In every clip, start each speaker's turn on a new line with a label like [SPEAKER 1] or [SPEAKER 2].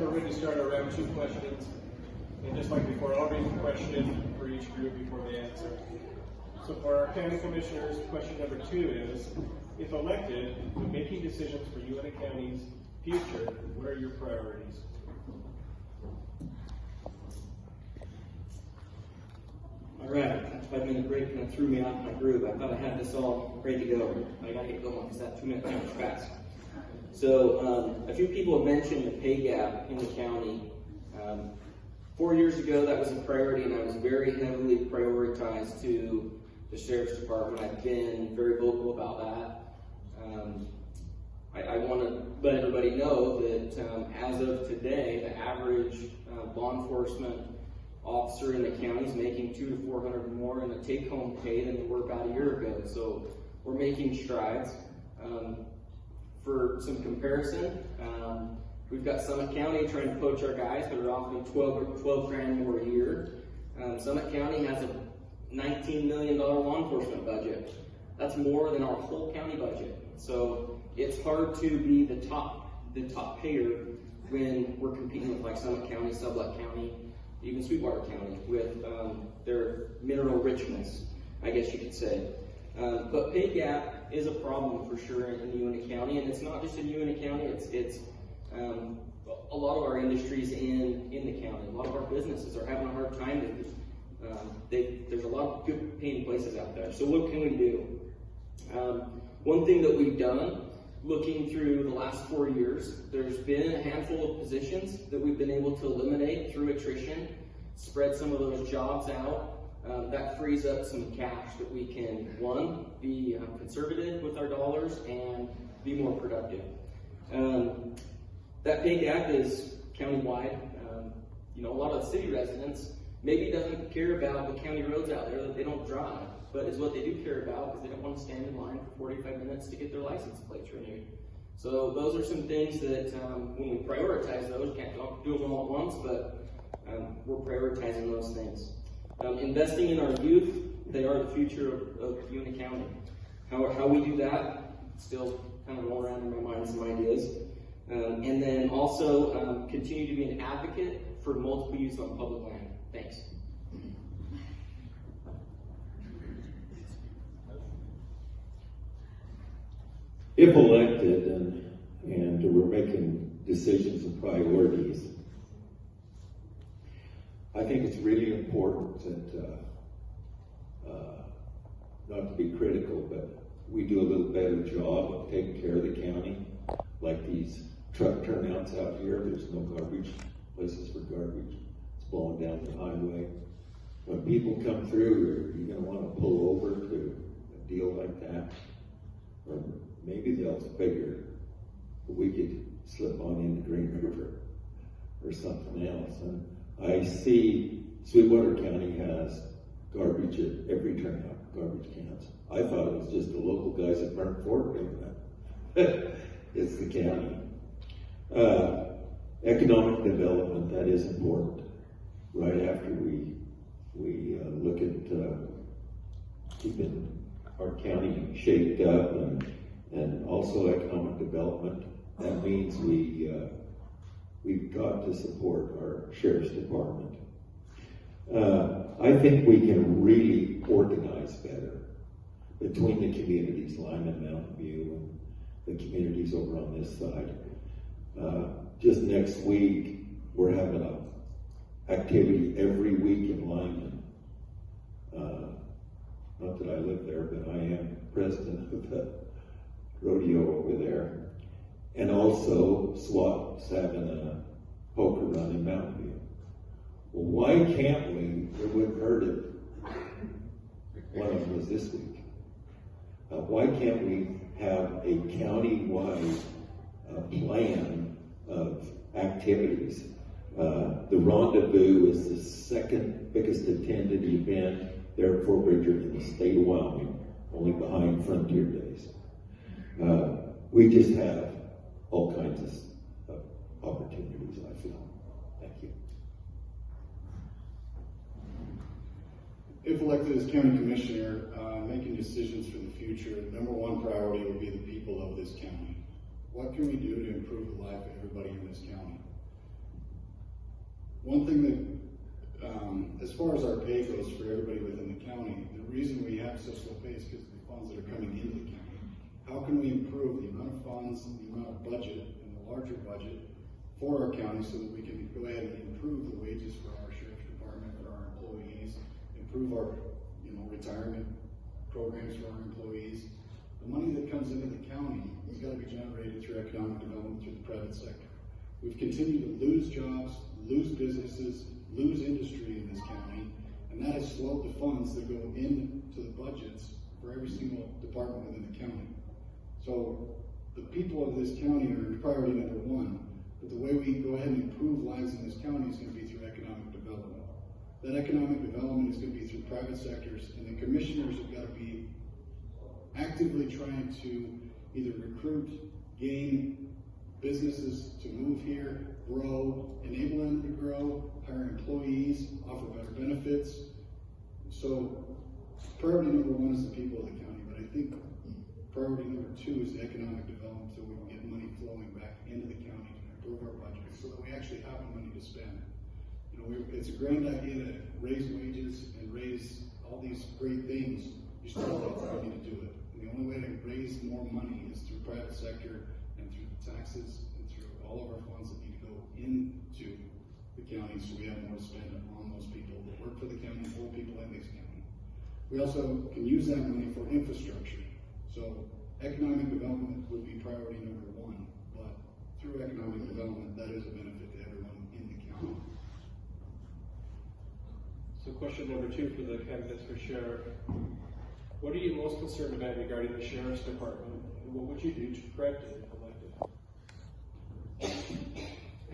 [SPEAKER 1] we're ready to start our round 2 questions. And just like before, I'll read the question for each group before they answer. So for our county commissioners, question number 2 is, if elected, when making decisions for UNT County's future, what are your priorities?
[SPEAKER 2] All right, that's 5 minute break kind of threw me off my groove. I thought I had this all ready to go. I gotta get going because that 2 minutes went fast. So a few people have mentioned the pay gap in the county. 4 years ago, that was a priority, and I was very heavily prioritized to the Sheriff's Department. I've been very vocal about that. I want to let everybody know that as of today, the average law enforcement officer in the county is making $200 to $400 more in a take-home pay than they were about a year ago. So we're making strides. For some comparison, we've got Summit County trying to poach our guys, but are offering $12 grand more a year. Summit County has a $19 million law enforcement budget. That's more than our whole county budget. So it's hard to be the top payer when we're competing with like Summit County, Sublette County, even Sweetwater County with their mineral richness, I guess you could say. But pay gap is a problem for sure in UNT County, and it's not just in UNT County. It's a lot of our industries in the county. A lot of our businesses are having a hard time because there's a lot of good paying places out there. So what can we do? One thing that we've done, looking through the last 4 years, there's been a handful of positions that we've been able to eliminate through attrition, spread some of those jobs out. That frees up some cash that we can, one, be conservative with our dollars and be more productive. That pay gap is countywide. A lot of the city residents maybe doesn't care about the county roads out there that they don't drive, but is what they do care about is they don't want to stand in line for 45 minutes to get their license plates renewed. So those are some things that when we prioritize those, can't do them all at once, but we're prioritizing those things. Investing in our youth, they are the future of UNT County. How we do that, still kind of roll around in my mind some ideas. And then also continue to be an advocate for multiple use on public land. Thanks.
[SPEAKER 3] If elected and we're making decisions and priorities, I think it's really important that, not to be critical, but we do a little better job of taking care of the county. Like these truck turnouts out here, there's no garbage, places for garbage. It's blowing down the highway. When people come through, are you going to want to pull over to a deal like that? Or maybe they'll figure we could slip on into Green River or something else. And I see Sweetwater County has garbage at every turnout, garbage cans. I thought it was just the local guys at Burnt Fork doing that. It's the county. Economic development, that is important. Right after we look at keeping our county shaped up and also economic development, that means we've got to support our Sheriff's Department. I think we can really organize better between the communities, Lyman, Mountain View, and the communities over on this side. Just next week, we're having an activity every week in Lyman. Not that I live there, but I am president of the rodeo over there. And also, SWAT's having a poker run in Mountain View. Well, why can't we? It wouldn't hurt if one of them was this week. Why can't we have a county-wide plan of activities? The Rendezvous is the second biggest attended event there at Fort Bridger in the state of Wyoming, only behind Frontier Days. We just have all kinds of opportunities, I feel. Thank you.
[SPEAKER 4] If elected as county commissioner, making decisions for the future, number one priority would be the people of this county. What can we do to improve the life of everybody in this county? One thing that, as far as our pay goes for everybody within the county, the reason we have such low pay is because of the funds that are coming into the county. How can we improve the amount of funds and the amount of budget and the larger budget for our county so that we can go ahead and improve the wages for our sheriff's department, for our employees, improve our, retirement programs for our employees. The money that comes into the county has got to be generated through economic development through the private sector. We've continued to lose jobs, lose businesses, lose industry in this county, and that has slowed the funds that go into the budgets for every single department within the county. So the people of this county are priority number one, but the way we go ahead and improve lives in this county is going to be through economic development. That economic development is going to be through private sectors, and the commissioners have got to be actively trying to either recruit, gain businesses to move here, grow, enable them to grow, hire employees, offer better benefits. So priority number one is the people of the county, but I think priority number two is the economic development, so we can get money flowing back into the county to improve our budget so that we actually have the money to spend. It's a grand idea to raise wages and raise all these great things. You still have the money to do it. And the only way to raise more money is through private sector and through the taxes and through all of our funds that need to go into the county so we have more to spend on those people that work for the county, for people in this county. We also can use that money for infrastructure. So economic development would be priority number one, but through economic development, that is a benefit to everyone in the county.
[SPEAKER 1] So question number two for the candidates for sheriff. What are you most concerned about regarding the sheriff's department, and what would you do to correct it if elected?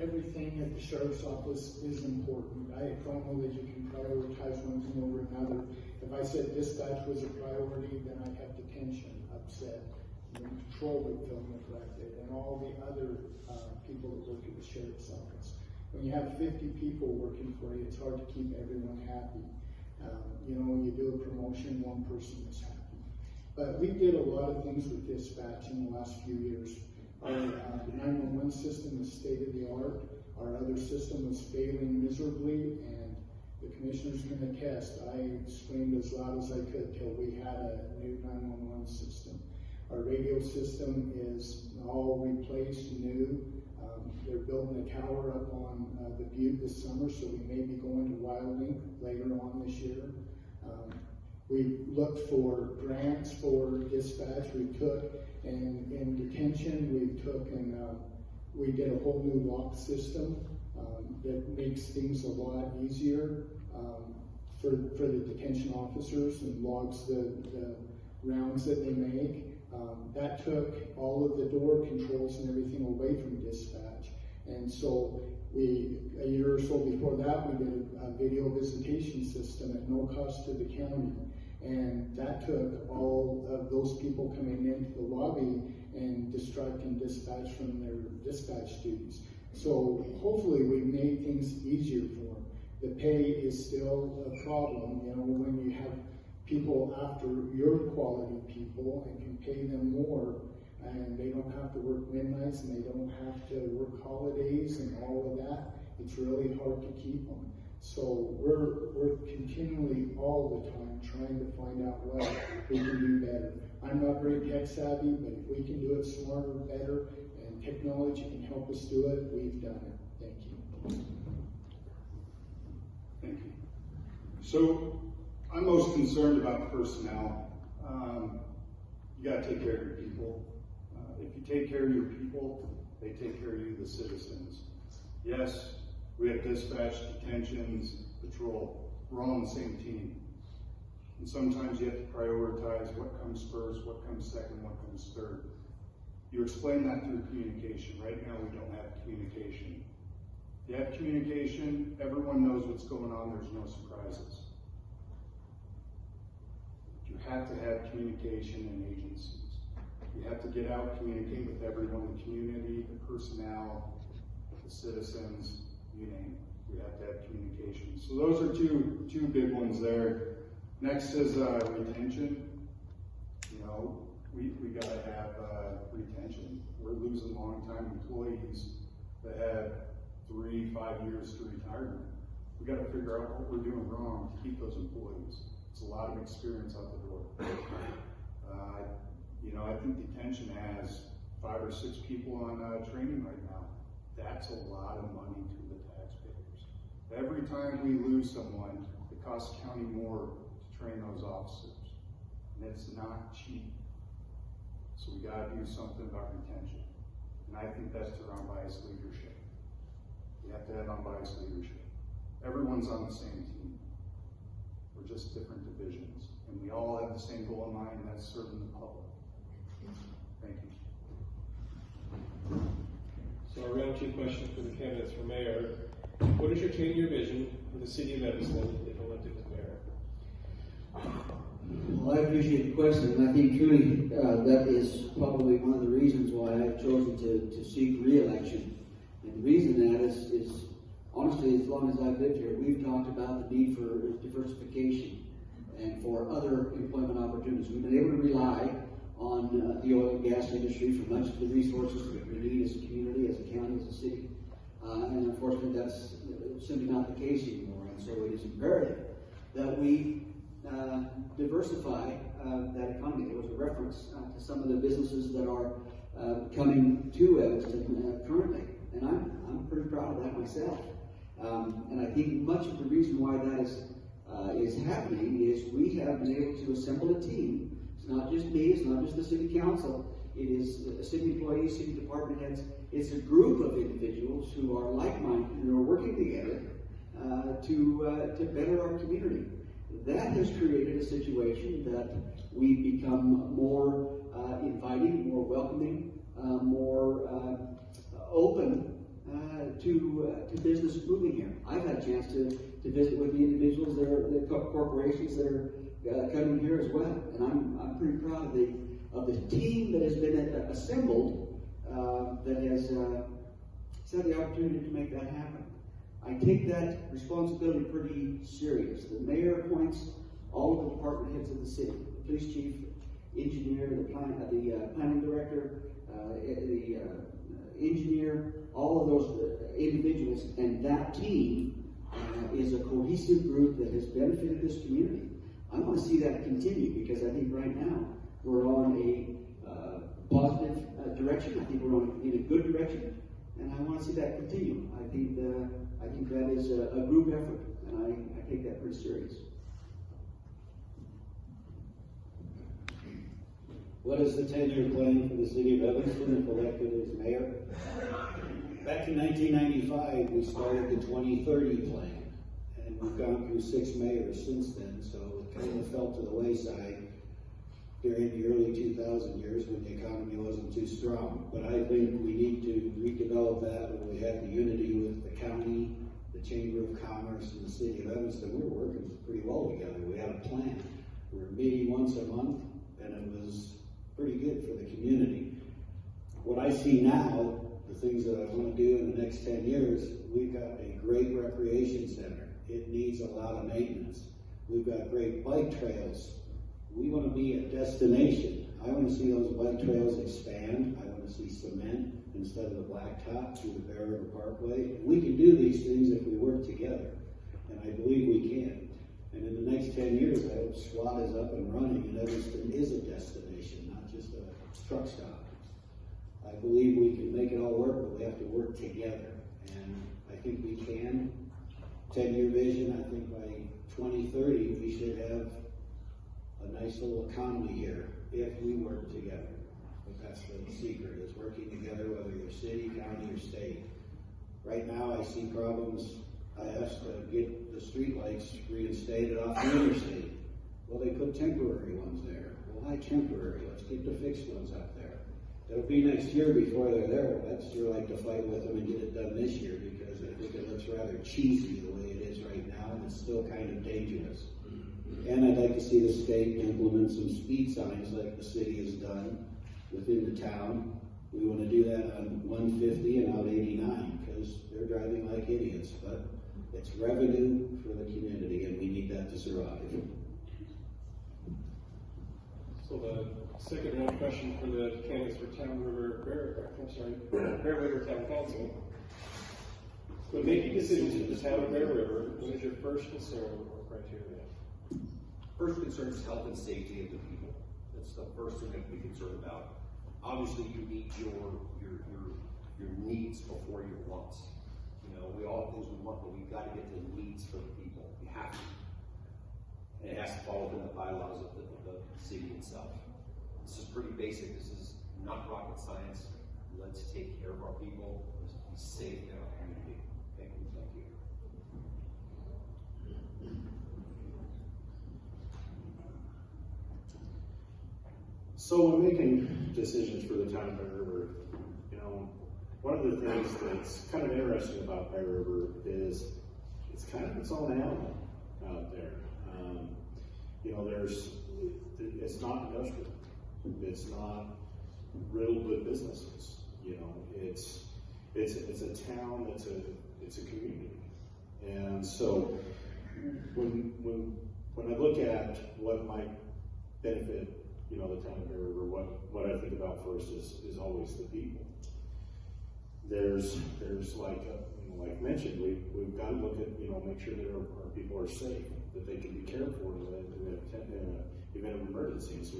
[SPEAKER 5] Everything at the sheriff's office is important. I don't know that you can prioritize one thing over another. If I said dispatch was a priority, then I'd have detention, upset, and patrol would feel neglected, and all the other people that work at the sheriff's office. When you have 50 people working for you, it's hard to keep everyone happy. When you do a promotion, one person is happy. But we did a lot of things with dispatch in the last few years. Our 911 system is state of the art. Our other system was failing miserably, and the commissioners can attest. I screamed as loud as I could till we had a new 911 system. Our radio system is all replaced, new. They're building a tower up on the Butte this summer, so we may be going to WildLink later on this year. We looked for grants for dispatch. We took, and in detention, we did a whole new lock system that makes things a lot easier for the detention officers and logs the rounds that they make. That took all of the door controls and everything away from dispatch. And so a year or so before that, we did a video visitation system at no cost to the county. And that took all of those people coming into the lobby and distracting dispatch from their dispatch duties. So hopefully we made things easier for them. The pay is still a problem, when you have people after your quality people and can pay them more, and they don't have to work midnights and they don't have to work holidays and all of that. It's really hard to keep them. So we're continually all the time trying to find out what we can do better. I'm not very tech savvy, but if we can do it smarter, better, and technology can help us do it, we've done it. Thank you.
[SPEAKER 4] Thank you. So I'm most concerned about personnel. You got to take care of your people. If you take care of your people, they take care of you, the citizens. Yes, we have dispatch, detentions, patrol. We're all on the same team. And sometimes you have to prioritize what comes first, what comes second, what comes third. You explain that through communication. Right now we don't have communication. If you have communication, everyone knows what's going on, there's no surprises. You have to have communication and agencies. You have to get out, communicate with everyone in the community, the personnel, the citizens, you name it. We have to have communication. So those are two big ones there. Next is retention. We got to have retention. We're losing long-time employees that have 3-5 years to retirement. We gotta figure out what we're doing wrong to keep those employees. It's a lot of experience out the door. I think detention has 5 or 6 people on training right now. That's a lot of money to the taxpayers. Every time we lose someone, it costs county more to train those officers. And it's not cheap. So we gotta do something about retention. And I think that's through unbiased leadership. We have to have unbiased leadership. Everyone's on the same team. We're just different divisions. And we all have the same goal in mind, and that's serving the public. Thank you.
[SPEAKER 1] So our round 2 question for the candidates for mayor. What is your 10-year vision for the city of Evanston if elected as mayor?
[SPEAKER 6] Well, I appreciate the question, and I think truly that is probably one of the reasons why I've chosen to seek re-election. And the reason that is honestly, as long as I've lived here, we've talked about the need for diversification and for other employment opportunities. We've been able to rely on the oil and gas industry for much of the resources that we need as a community, as a county, as a city. And unfortunately, that's simply not the case anymore. And so it is imperative that we diversify that economy. There was a reference to some of the businesses that are coming to Evanston currently, and I'm pretty proud of that myself. And I think much of the reason why that is happening is we have been able to assemble a team. It's not just me, it's not just the city council, it is city employees, city department heads. It's a group of individuals who are like-minded and are working together to better our community. That has created a situation that we become more inviting, more welcoming, more open to business moving here. I've had a chance to visit with the individuals, the corporations that are coming here as well, and I'm pretty proud of the team that has been assembled that has had the opportunity to make that happen. I take that responsibility pretty serious. The mayor appoints all of the department heads of the city: the police chief, engineer, the planning director, the engineer, all of those individuals, and that team is a cohesive group that has benefited this community. I want to see that continue because I think right now we're on a positive direction. I think we're in a good direction, and I want to see that continue. I think that is a group effort, and I take that pretty serious.
[SPEAKER 7] What is the 10-year plan for the city of Evanston if elected as mayor? Back in 1995, we started the 2030 plan, and we've gone through 6 mayors since then, so it kind of fell to the wayside during the early 2000 years when the economy wasn't too strong. But I think we need to redevelop that when we have the unity with the county, the Chamber of Commerce, and the city of Evanston. We're working pretty well together. We had a plan. We were meeting once a month, and it was pretty good for the community. What I see now, the things that I want to do in the next 10 years, we've got a great recreation center. It needs a lot of maintenance. We've got great bike trails. We want to be a destination. I want to see those bike trails expand. I want to see cement instead of the blacktop through the Bear River Parkway. We can do these things if we work together, and I believe we can. And in the next 10 years, I hope SWAT is up and running, and Evanston is a destination, not just a truck stop. I believe we can make it all work, but we have to work together, and I think we can. 10-year vision, I think by 2030, we should have a nice little economy here if we work together. But that's the secret, is working together, whether you're city, county, or state. Right now, I see problems. I asked to get the streetlights reinstated off the interstate. Well, they put temporary ones there. Well, why temporary? Let's get the fixed ones up there. It'll be next year before they're there. I'd sure like to fight with them and get it done this year because I think it looks rather cheesy the way it is right now, and it's still kind of dangerous. And I'd like to see the state implement some speed signs like the city has done within the town. We want to do that on 150 and out 89 because they're driving like idiots, but it's revenue for the community and we need that to survive.
[SPEAKER 1] So the second round question for the candidates for Bear River Town Council. When making decisions in the town of Bear River, what is your first concern or criteria?
[SPEAKER 8] First concern is health and safety of the people. That's the first thing that we concern about. Obviously, you need your needs before your wants. You know, we all have things we want, but we've got to get to the needs for the people. We have to. And it has to fall within the bylaws of the city itself. This is pretty basic. This is not rocket science. Let's take care of our people. Let's be safe in our community. Thank you. Thank you.
[SPEAKER 9] So when making decisions for the town of Bear River, you know, one of the things that's kind of interesting about Bear River is it's kind of its own animal out there. You know, it's not industrial. It's not riddled with businesses. You know, it's a town. It's a community. And so when I look at what might benefit, you know, the town of Bear River, what I think about first is always the people. There's like, like mentioned, we've got to look at, you know, make sure that our people are safe, that they can be cared for in an event of emergency. So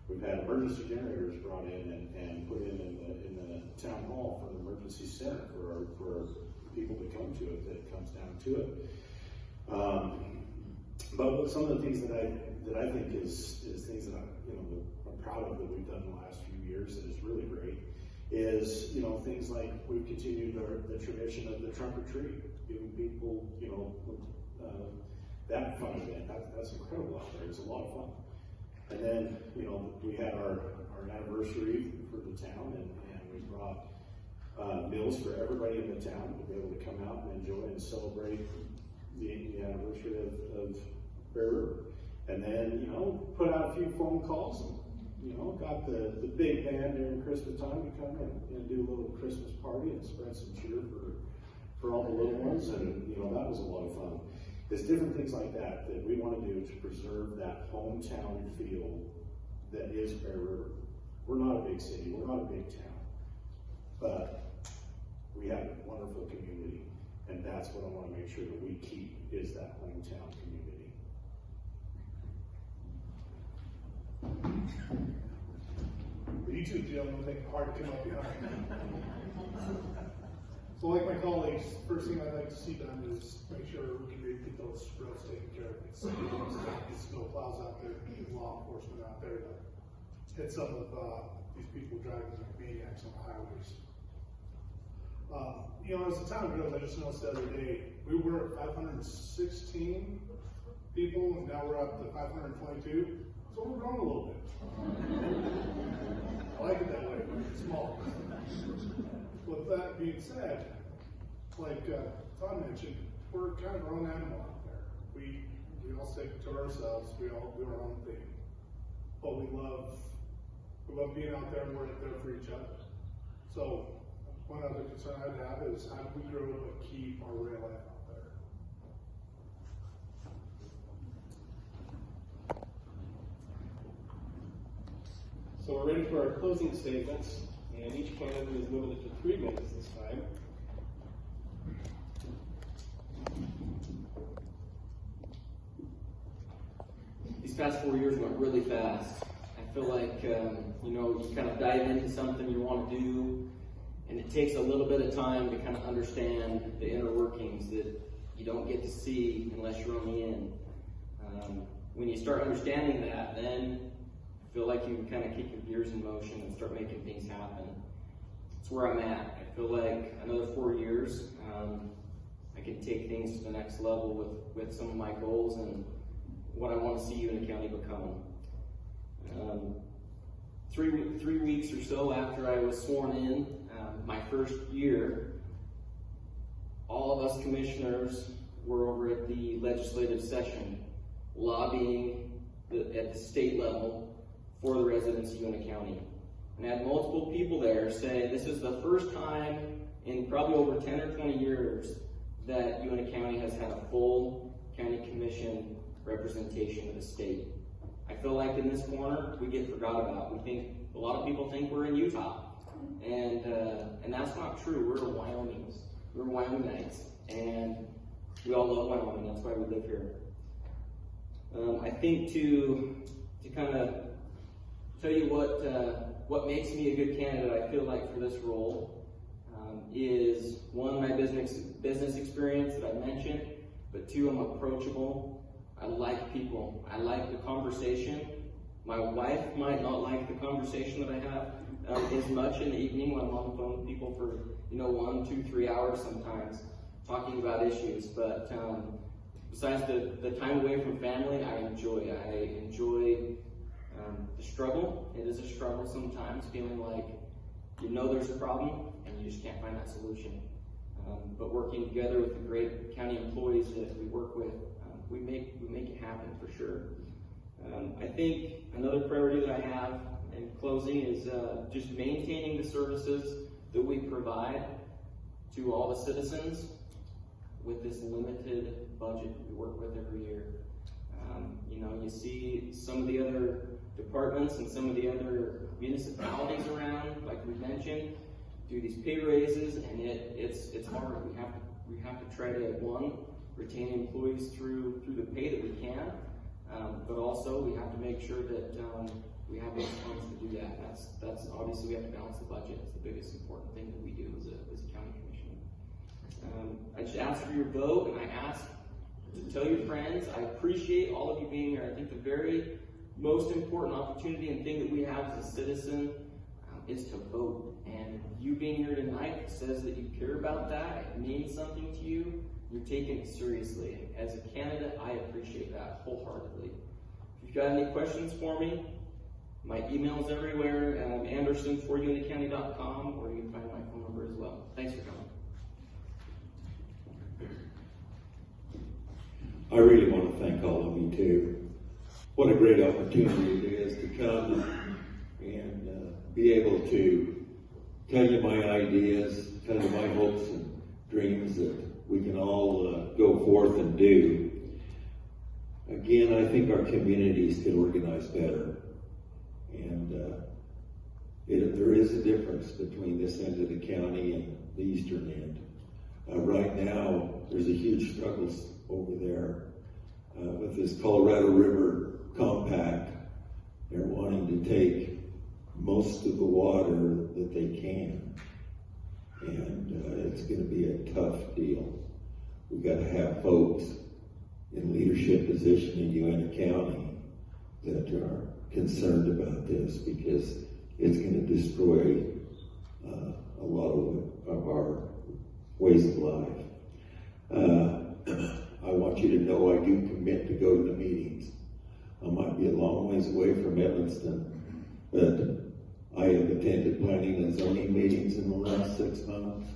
[SPEAKER 9] we've had emergency generators brought in and put in the town hall for the emergency center for our people that come to it, that it comes down to it. But some of the things that I think is things that I'm proud of that we've done in the last few years that is really great is, you know, things like we've continued the tradition of the trunk or treat, giving people, you know, that fun event. That's incredible out there. It's a lot of fun. And then, you know, we had our anniversary for the town, and we brought meals for everybody in the town to be able to come out and enjoy and celebrate the anniversary of Bear River. And then, you know, put out a few phone calls and, you know, got the big band during Christmas time to come and do a little Christmas party and spread some cheer for all the little ones. And, you know, that was a lot of fun. There's different things like that we want to do to preserve that hometown feel that is Bear River. We're not a big city, we're not a big town, but we have a wonderful community, and that's what I want to make sure that we keep is that hometown community.
[SPEAKER 10] Well, you two gentlemen make it hard to come up behind. So like my colleagues, first thing I'd like to see done is make sure we can get those roads taken care of. It's snow plows out there, law enforcement out there to hit some of these people driving like maniacs on the highways. You know, as the town grows, I just noticed the other day, we were at 516 people, and now we're up to 522. So we're growing a little bit. I like it that way, it's small. With that being said, like Todd mentioned, we're kind of our own animal out there. We all stick to ourselves. We all do our own thing. But we love being out there and we're there for each other. So one other concern I'd have is how do we grow but keep our real life out there?
[SPEAKER 1] So we're ready for our closing statements, and each candidate is limited to 3 minutes this time.
[SPEAKER 2] These past 4 years went really fast. I feel like, you know, you kind of dive into something you want to do, and it takes a little bit of time to kind of understand the inner workings that you don't get to see unless you're on the end. When you start understanding that, then I feel like you can kind of keep your gears in motion and start making things happen. That's where I'm at. I feel like another 4 years, I can take things to the next level with some of my goals and what I want to see Uintah County become. 3 weeks or so after I was sworn in, my first year, all of us commissioners were over at the legislative session lobbying at the state level for the residents of Uintah County. And I had multiple people there say this is the first time in probably over 10 or 20 years that Uintah County has had a full county commission representation of the state. I feel like in this corner we get forgot about. We think a lot of people think we're in Utah, and that's not true. We're in Wyoming. we're Wyomingites, and we all love Wyoming. That's why we live here. I think to kind of tell you what makes me a good candidate, I feel like, for this role, is one, my business experience that I mentioned, but two, I'm approachable. I like people. I like the conversation. My wife might not like the conversation that I have as much in the evening when I'm on the phone with people for 1, 2, 3 hours sometimes talking about issues. But besides the time away from family, I enjoy the struggle. It is a struggle sometimes, feeling like there's a problem and you just can't find that solution. But working together with the great county employees that we work with, we make it happen for sure. I think another priority that I have in closing is just maintaining the services that we provide to all the citizens with this limited budget we work with every year. You see some of the other departments and some of the other municipalities around, like we mentioned, do these pay raises, and it's hard. We have to try to, one, retain employees through the pay that we can, but also we have to make sure that we have those funds to do that. That's obviously we have to balance the budget. It's the biggest important thing that we do as a county commissioner. I just ask for your vote, and I ask to tell your friends. I appreciate all of you being here. I think the very most important opportunity and thing that we have as a citizen is to vote. And you being here tonight says that you care about that. It means something to you. You're taking it seriously. As a candidate, I appreciate that wholeheartedly. If you've got any questions for me, my email's everywhere, anderson4unitycounty.com, or you can find my phone number as well. Thanks for coming.
[SPEAKER 3] I really want to thank all of you too. What a great opportunity it is to come and be able to tell you my ideas, tell you my hopes and dreams that we can all go forth and do. Again, I think our communities could organize better. And there is a difference between this end of the county and the eastern end. Right now, there's a huge struggle over there with this Colorado River Compact. They're wanting to take most of the water that they can. And it's going to be a tough deal. We've got to have folks in leadership position in Uena County that are concerned about this, because it's going to destroy a lot of our ways of life. I want you to know I do commit to go to the meetings. I might be a long ways away from Evanston, but I have attended planning and zoning meetings in the last 6 months.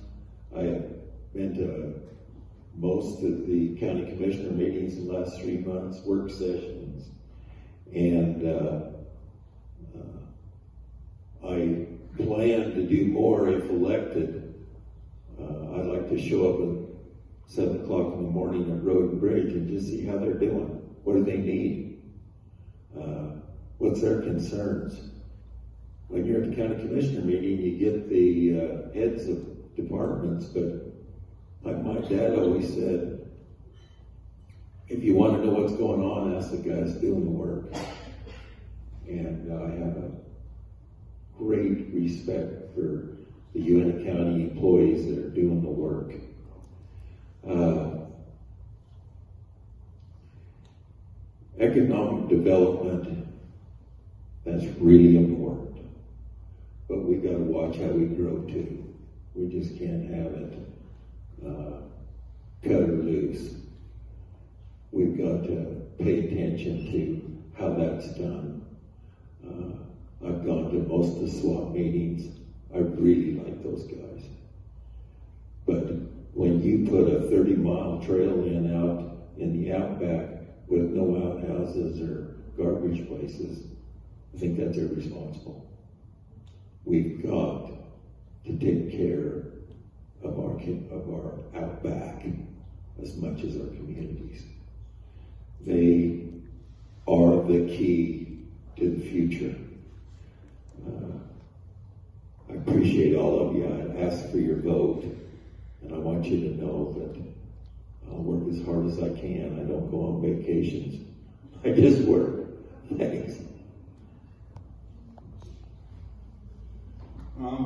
[SPEAKER 3] I have been to most of the county commissioner meetings in the last 3 months, work sessions, and I plan to do more if elected. I'd like to show up at 7 o'clock in the morning at Road and Bridge and just see how they're doing. What do they need? What's their concerns? When you're at the county commissioner meeting, you get the heads of departments, but like my dad always said, if you want to know what's going on, ask the guys doing the work. And I have a great respect for the Uena County employees that are doing the work. Economic development, that's really important. But we got to watch how we grow too. We just can't have it cut or loose. We've got to pay attention to how that's done. I've gone to most of the SWAT meetings. I really like those guys. But when you put a 30-mile trail out in the outback with no outhouses or garbage places, I think that's irresponsible. We've got to take care of our outback as much as our communities. They are the key to the future. I appreciate all of you. I ask for your vote, And I want you to know that I'll work as hard as I can. I don't go on vacations. I just work. Thanks.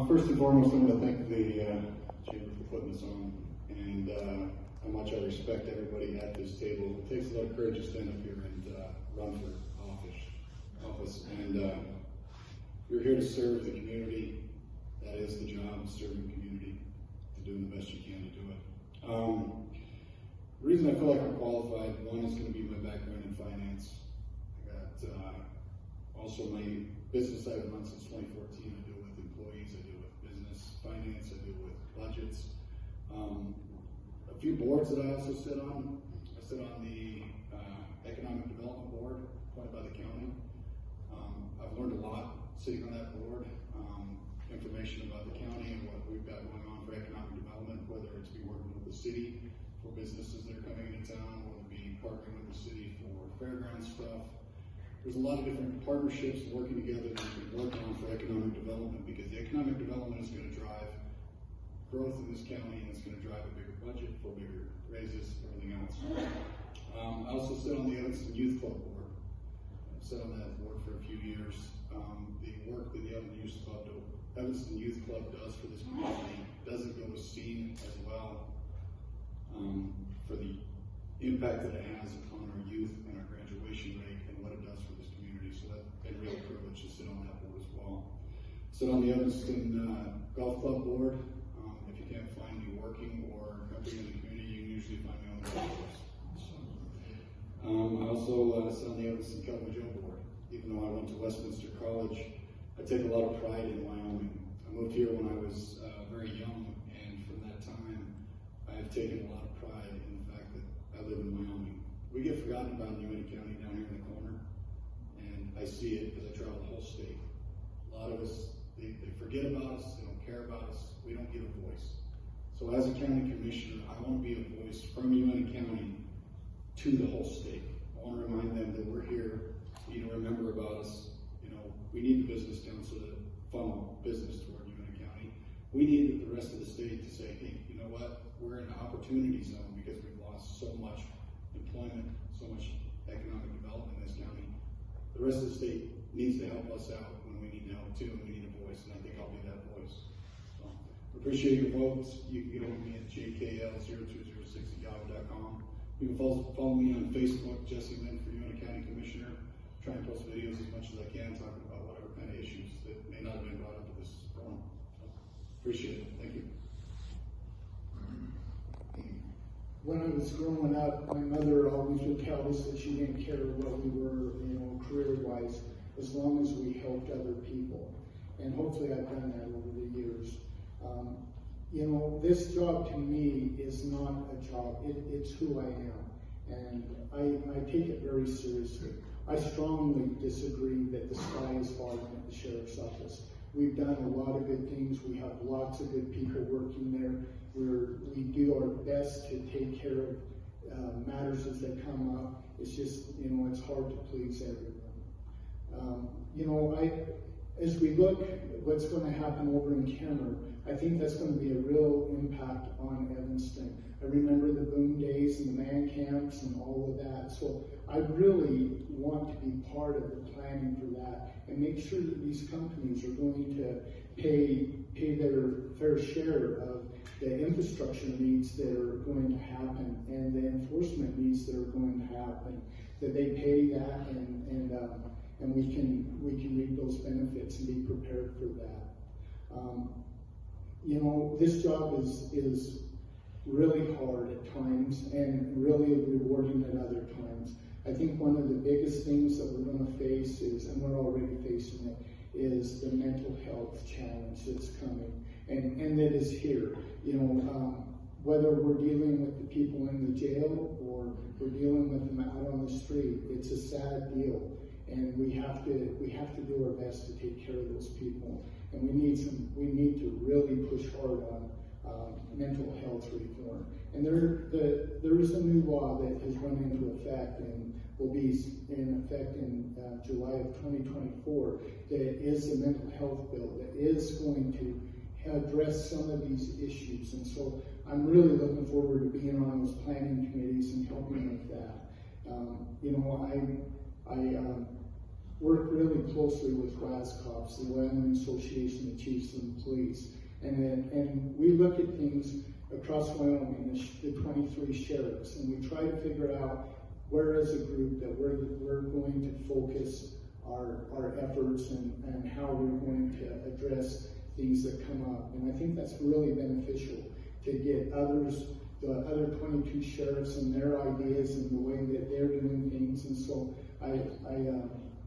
[SPEAKER 4] First and foremost, I want to thank the chamber for putting this on, and how much I respect everybody at this table. It takes a lot of courage to stand up here and run for office. And you're here to serve the community. That is the job, serving the community, to doing the best you can to do it. The reason I feel like I'm qualified, one is going to be my background in finance. I got also my business I've run since 2014. I deal with employees, I deal with business finance, I deal with budgets. A few boards that I also sit on. I sit on the Economic Development Board, appointed by the county. I've learned a lot sitting on that board. Information about the county and what we've got going on for economic development, whether it's be working with the city for businesses that are coming into town, whether it be partnering with the city for fairground stuff. There's a lot of different partnerships working together that we can work on for economic development, because the economic development is going to drive growth in this county, and it's going to drive a bigger budget for bigger raises, everything else. I also sit on the Evanston Youth Club board. I've sat on that board for a few years. The work that the Evanston Youth Club does for this community doesn't go seen as well for the impact that it has upon our youth and our graduation rate and what it does for this community. So that's been a real privilege to sit on that board as well. Sit on the Evanston Golf Club board. If you can't find me working or helping in the community, you can usually find me on the golf course. I also sit on the Evanston Calvin Joe board. Even though I went to Westminster College, I take a lot of pride in Wyoming. I moved here when I was very young, and from that time, I have taken a lot of pride in the fact that I live in Wyoming. We get forgotten about in Uintah County down here in the corner, and I see it as I travel the whole state. A lot of us, they forget about us, they don't care about us, we don't give a voice. So as a county commissioner, I want to be a voice from Uintah County to the whole state. I want to remind them that we're here, you need to remember about us. We need the business council to funnel business toward Uintah County. We need the rest of the state to say, hey, you know what? We're in an opportunity zone because we've lost so much employment, so much economic development in this county. The rest of the state needs to help us out when we need help too, and we need a voice, and I think I'll be that voice. So, appreciate your votes. You can get over me at jkl0206@yahoo.com. You can follow me on Facebook, Jesse Lynn for Uintah County Commissioner. Try and post videos as much as I can, talking about whatever kind of issues that may not have been brought up at this forum. So, appreciate it. Thank you.
[SPEAKER 5] When I was growing up, my mother always would tell us that she didn't care what we were, career-wise, as long as we helped other people. And hopefully I've done that over the years. This job to me is not a job, it's who I am. And I take it very seriously. I strongly disagree that the sky is falling at the sheriff's office. We've done a lot of good things. We have lots of good people working there. We do our best to take care of matters as they come up. It's just, it's hard to please everyone. As we look at what's going to happen over in Kenner, I think that's going to be a real impact on Evanston. I remember the boom days and the man camps and all of that. So I really want to be part of the planning for that and make sure that these companies are going to pay their fair share of the infrastructure needs that are going to happen and the enforcement needs that are going to happen. That they pay that and we can reap those benefits and be prepared for that. This job is really hard at times and really rewarding at other times. I think one of the biggest things that we're going to face is, and we're already facing it, is the mental health challenge that's coming and that is here. Whether we're dealing with the people in the jail or we're dealing with them out on the street, it's a sad deal. And we have to do our best to take care of those people. And we need to really push hard on mental health reform. And there is a new law that has run into effect and will be in effect in July of 2024 that is a mental health bill that is going to address some of these issues. And so I'm really looking forward to being on those planning committees and helping with that. You know, I work really closely with WASCOPS, the Wyoming Association of Chiefs and Police, and we look at things across Wyoming, the 23 sheriffs, and we try to figure out where as a group that we're going to focus our efforts and how we're going to address things that come up. And I think that's really beneficial to get the other 22 sheriffs and their ideas and the way that they're doing things. And so I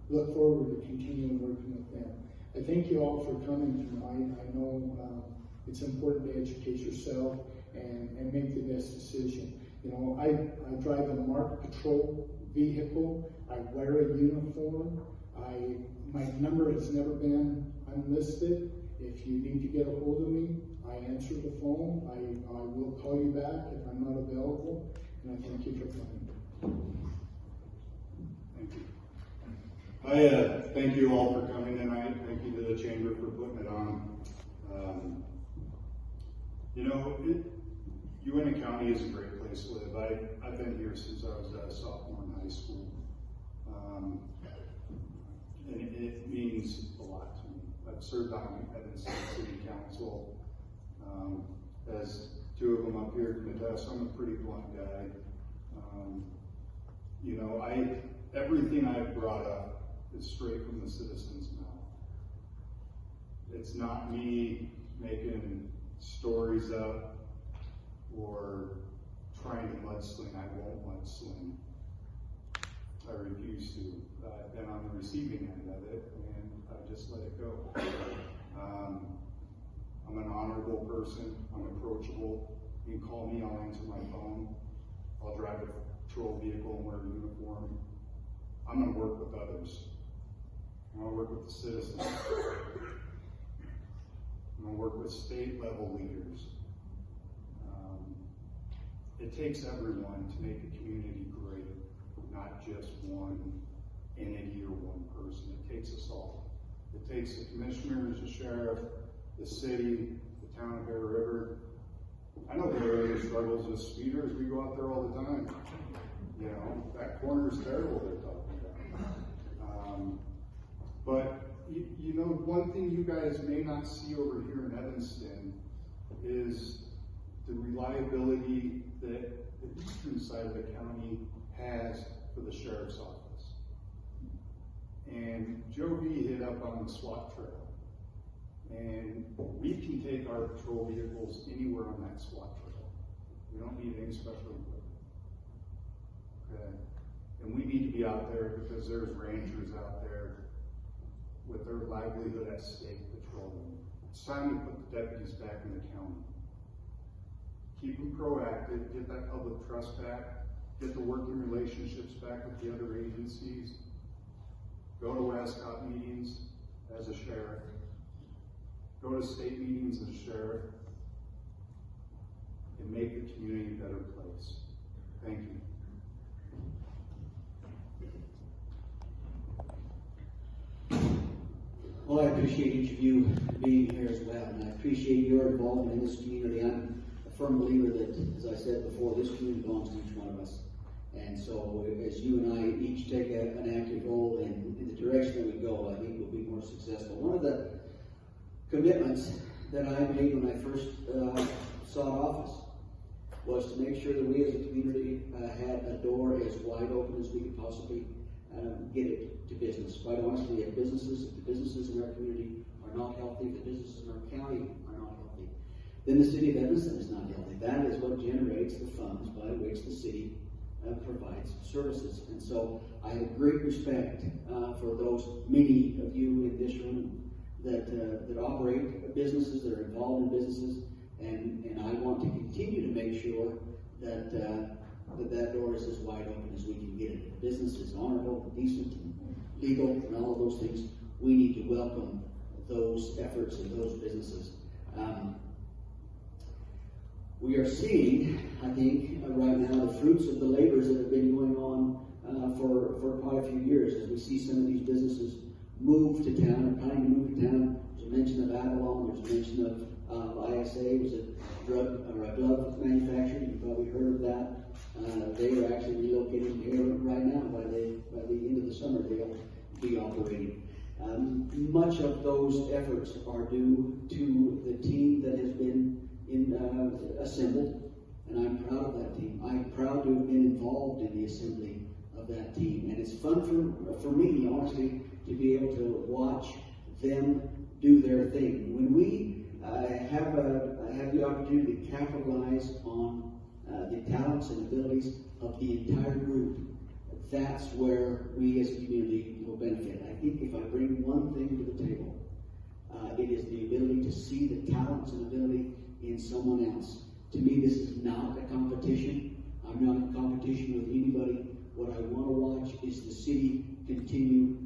[SPEAKER 5] look forward to continuing working with them. I thank you all for coming tonight. I know it's important to educate yourself and make the best decision. You know, I drive a marked patrol vehicle. I wear a uniform. My number has never been unlisted. If you need to get a hold of me, I answer the phone. I will call you back if I'm not available. And I thank you for coming.
[SPEAKER 4] Thank you. I thank you all for coming tonight. Thank you to the Chamber for putting it on. You know, Uinta County is a great place to live. I've been here since I was a sophomore in high school. And it means a lot to me. I've served on Evanston City Council. As two of them up here can attest, I'm a pretty blunt guy. You know, everything I've brought up is straight from the citizens' mouth. It's not me making stories up or trying to mudsling. I won't mudsling. I refuse to. I've been on the receiving end of it, and I just let it go. I'm an honorable person. I'm approachable. You can call me. I'll answer my phone. I'll drive a patrol vehicle and wear a uniform. I'm going to work with others. I'm going to work with the citizens. I'm going to work with state level leaders. It takes everyone to make a community great, not just one entity or one person. It takes us all. It takes the commissioners, the sheriff, the city, the town of Bear River. I know Bear River struggles with speeders. We go out there all the time. You know, that corner is terrible they're talking about. But, you know, one thing you guys may not see over here in Evanston is the reliability that the eastern side of the county has for the sheriff's office. And Joe B hit up on the SWAT trail. And we can take our patrol vehicles anywhere on that SWAT trail. We don't need any special equipment. Okay? And we need to be out there because there's ranchers out there with their livelihood at stake patrolling. It's time to put the deputies back in the county. Keep them proactive, get that public trust back, get the working relationships back with the other agencies, go to WASCOP meetings as a sheriff, go to state meetings as a sheriff, and make the community a better place. Thank you.
[SPEAKER 6] Well, I appreciate each of you being here as well, and I appreciate your involvement in this community. I'm a firm believer that, as I said before, this community belongs to each one of us. And so, as you and I each take an active role in the direction that we go, I think we'll be more successful. One of the commitments that I made when I first sought office was to make sure that we as a community had a door as wide open as we could possibly get it to business. Quite honestly, if the businesses in our community are not healthy, if the businesses in our county are not healthy, then the city of Evanston is not healthy. That is what generates the funds by which the city provides services. And so I have great respect for those many of you in this room that operate businesses, that are involved in businesses, and I want to continue to make sure that that door is as wide open as we can get it. If business is honorable, decent, and legal, and all of those things, we need to welcome those efforts and those businesses. We are seeing, I think, right now the fruits of the labors that have been going on for quite a few years as we see some of these businesses move to town, or planning to move to town. There's a mention of Avalon, there's a mention ISA was a drug or a glove manufacturer. You probably heard of that. They are actually relocating here right now. By the end of the summer, they'll be operating. Much of those efforts are due to the team that has been assembled, and I'm proud of that team. I'm proud to have been involved in the assembly of that team, and it's fun for me, honestly, to be able to watch them do their thing. When we have the opportunity to capitalize on the talents and abilities of the entire group, that's where we as a community will benefit. I think if I bring one thing to the table, it is the ability to see the talents and ability in someone else. To me, this is not a competition. I'm not in competition with anybody. What I want to watch is the city continue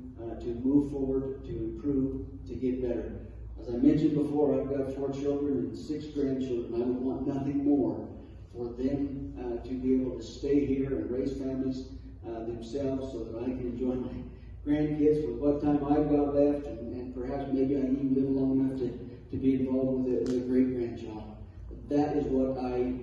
[SPEAKER 6] to move forward, to improve, to get better. As I mentioned before, I've got 4 children and 6 grandchildren. I would want nothing more for them to be able to stay here and raise families themselves so that I can enjoy my grandkids for what time I've got left, and perhaps maybe I even live long enough to be involved with a great-grandchild. That is what I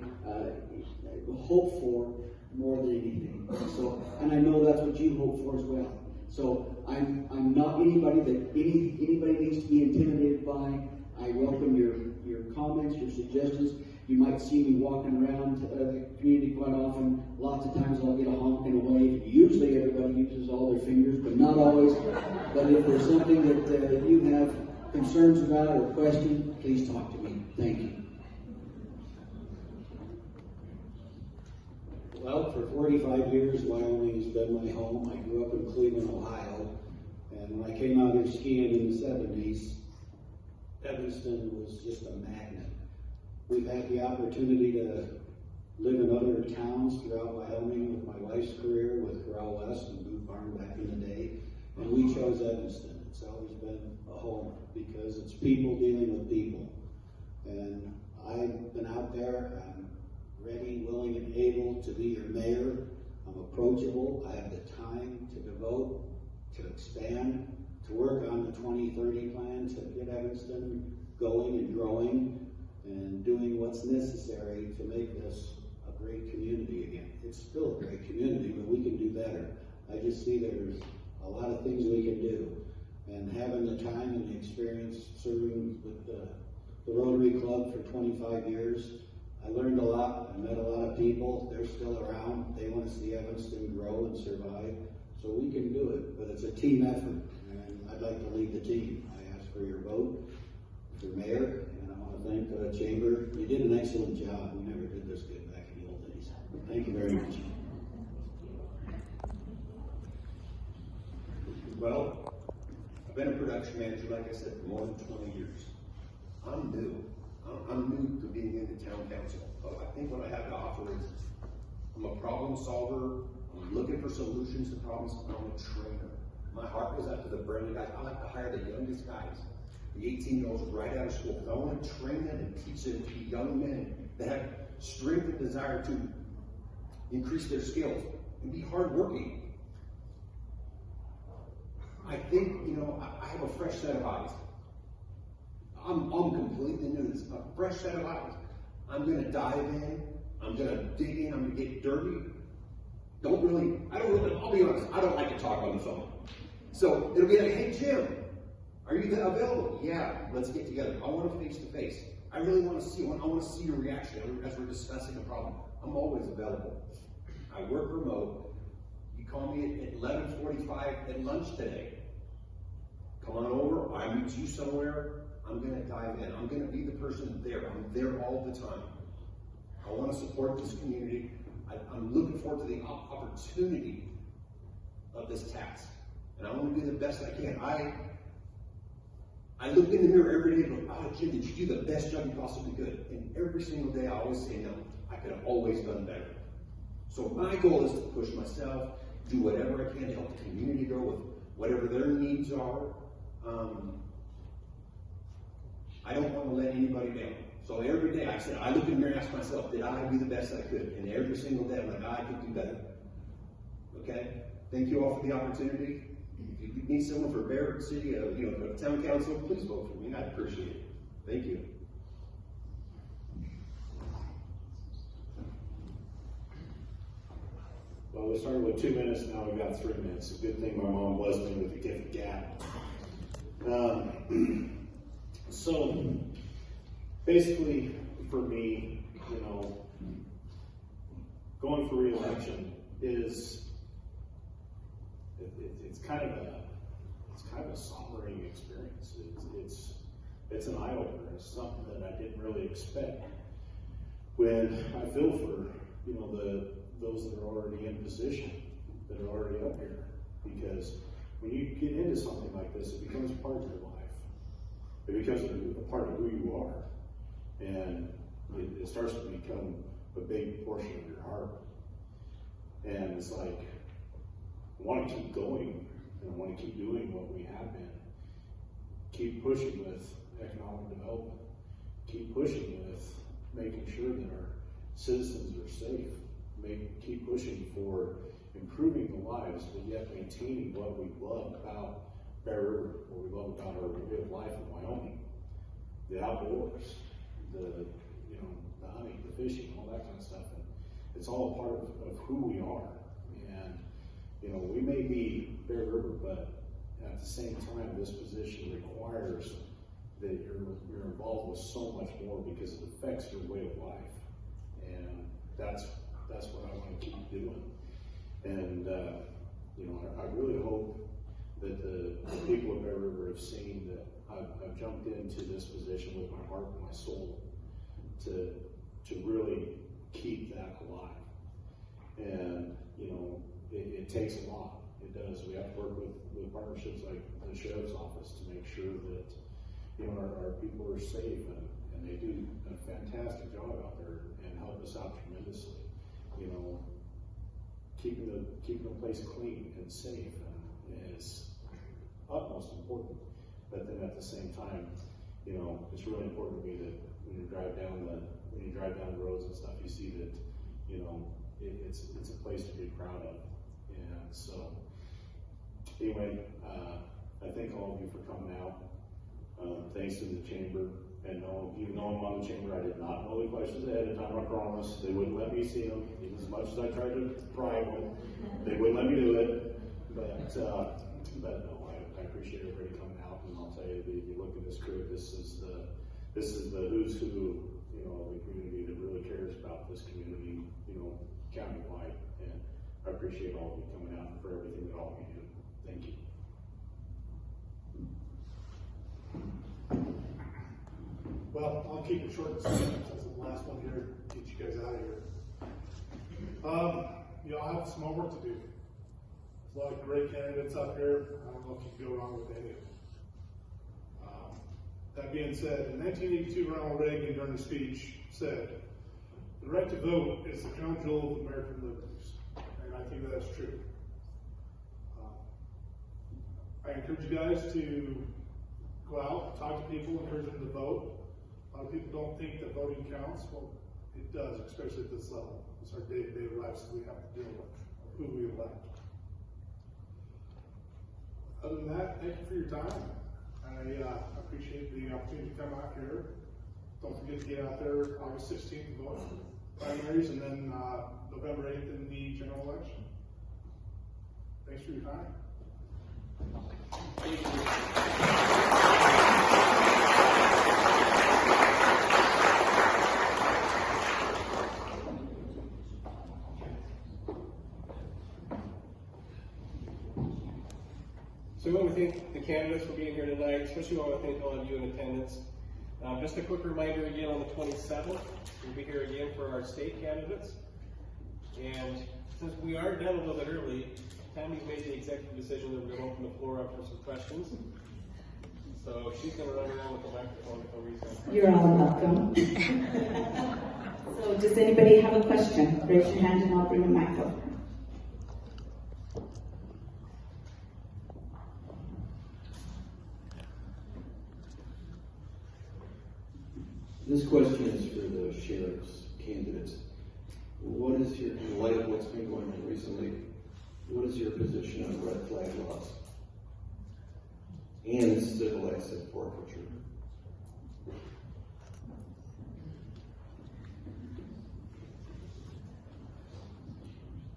[SPEAKER 6] hope for more than anything. So, and I know that's what you hope for as well. So I'm not anybody that anybody needs to be intimidated by. I welcome your comments, your suggestions. You might see me walking around the community quite often. Lots of times I'll get a honk and a wave. Usually everybody uses all their fingers, but not always. But if there's something that you have concerns about or question, please talk to me. Thank you.
[SPEAKER 7] Well, for 45 years, Wyoming has been my home. I grew up in Cleveland, Ohio. And when I came out here skiing in the 70s, Evanston was just a magnet. We've had the opportunity to live in other towns throughout Wyoming with my wife's career with Corral West and Boot Barn back in the day. And we chose Evanston. It's always been a home because it's people dealing with people. And I've been out there. I'm ready, willing, and able to be your mayor. I'm approachable. I have the time to devote, to expand, to work on the 2030 plan, to get Evanston going and growing and doing what's necessary to make this a great community again. It's still a great community, but we can do better. I just see there's a lot of things we can do. And having the time and the experience serving with the Rotary Club for 25 years, I learned a lot. I met a lot of people. They're still around. They want to see Evanston grow and survive. So we can do it, but it's a team effort, and I'd like to lead the team. I ask for your vote for mayor, and I want to thank the chamber. You did an excellent job. We never did this good back in the old days. Thank you very much.
[SPEAKER 8] Well, I've been a production manager, like I said, for more than 20 years. I'm new. I'm new to being in the town council. But I think what I have to offer is I'm a problem solver. I'm looking for solutions to problems. I'm a trainer. My heart goes out to the brand new guys. I like to hire the youngest guys, the 18-year-olds right out of school, because I want to train them and teach them to be young men that have strength and desire to increase their skills and be hardworking. I think, I have a fresh set of eyes. I'm completely new to this, a fresh set of eyes. I'm going to dive in. I'm going to dig in. I'm going to get dirty. I'll be honest, I don't like to talk on the phone. So it'll be like, hey, Jim, are you available? Yeah, let's get together. I want to face to face. I really want to see, I want to see your reaction as we're discussing a problem. I'm always available. I work remote. You call me at 11:45 at lunch today. Come on over. I meet you somewhere. I'm going to dive in. I'm going to be the person there. I'm there all the time. I want to support this community. I'm looking forward to the opportunity of this task. And I want to do the best I can. I look in the mirror every day and go, oh, Jim, did you do the best job you possibly could? And every single day I always say, no, I could have always done better. So my goal is to push myself, do whatever I can to help the community grow with whatever their needs are. I don't want to let anybody down. So every day I look in the mirror and ask myself, did I do the best I could? And every single day I'm like, I could do better. Okay? Thank you all for the opportunity. If you need someone for Bear City, for the town council, please vote for me. I'd appreciate it. Thank you.
[SPEAKER 9] we started with 2 minutes, now we've got 3 minutes. It's a good thing my mom blessed me with the gift of gab. So, basically, for me, you know, going for re-election is, it's kind of a sombering experience. It's an eye-opener. It's something that I didn't really expect. When I feel for, you know, those that are already in position, that are already up here, because when you get into something like this, it becomes part of your life. It becomes a part of who you are, and it starts to become a big portion of your heart. And it's like, I want to keep going, and I want to keep doing what we have been. Keep pushing with economic development. Keep pushing with making sure that our citizens are safe. Keep pushing for improving the lives, but yet maintaining what we love about Bear River, what we love about our way of life in Wyoming. The outdoors, the hunting, the fishing, all that kind of stuff. And it's all a part of who we are. And, you know, we may be Bear River, but at the same time, this position requires that you're involved with so much more because it affects your way of life. And that's what I want to keep doing. And, you know, I really hope that the people of Bear River have seen that I've jumped into this position with my heart and my soul to really keep that alive. And, you know, it takes a lot. It does. We have to work with partnerships like the Sheriff's Office to make sure that, you know, our people are safe, and they do a fantastic job out there and help us out tremendously. You know, keeping the place clean and safe is utmost important. But then at the same time, you know, it's really important to me that when you drive down the roads and stuff, you see that, you know, it's a place to be proud of. And so, anyway, I thank all of you for coming out. Thanks to the chamber. And even though I'm on the chamber, I did not know the questions ahead of time, I promise. They wouldn't let me see them, even as much as I tried to pry them. They wouldn't let me do it. But no, I appreciate everybody coming out. And I'll tell you, if you look at this crew, this is the who's who, you know, the community that really cares about this community, you know, countywide. And I appreciate all of you coming out and for everything that all of you do. Thank you.
[SPEAKER 10] Well, I'll keep it short and sweet since I'm the last one here, get you guys out of here. You all have some homework to do. There's a lot of great candidates up here. I don't know if you can go wrong with any of them. That being said, in 1982, Ronald Reagan, during his speech, said, "The right to vote is the crown jewel of American liberties." And I think that's true. I encourage you guys to go out, talk to people, encourage them to vote. A lot of people don't think that voting counts. Well, it does, especially at this level. It's our day-to-day lives that we have to deal with, who we elect. Other than that, thank you for your time. I appreciate the opportunity to come out here. Don't forget to get out there August 16th and vote for primaries, and then November 8th in the general election. Thanks for your time.
[SPEAKER 1] So we want to thank the candidates for being here tonight, especially want to thank all of you in attendance. Just a quick reminder again, on the 27th, we'll be here again for our state candidates. And since we are done a little bit early, Tammy's made the executive decision that we're going to open the floor up for some questions. So she's going to run around with the microphone for a reason.
[SPEAKER 11] You're all welcome. So does anybody have a question? Raise your hand and I'll bring a microphone.
[SPEAKER 6] This question is for the sheriff's candidates. What is your, in light of what's been going on recently, what is your position on red flag laws and civil asset forfeiture?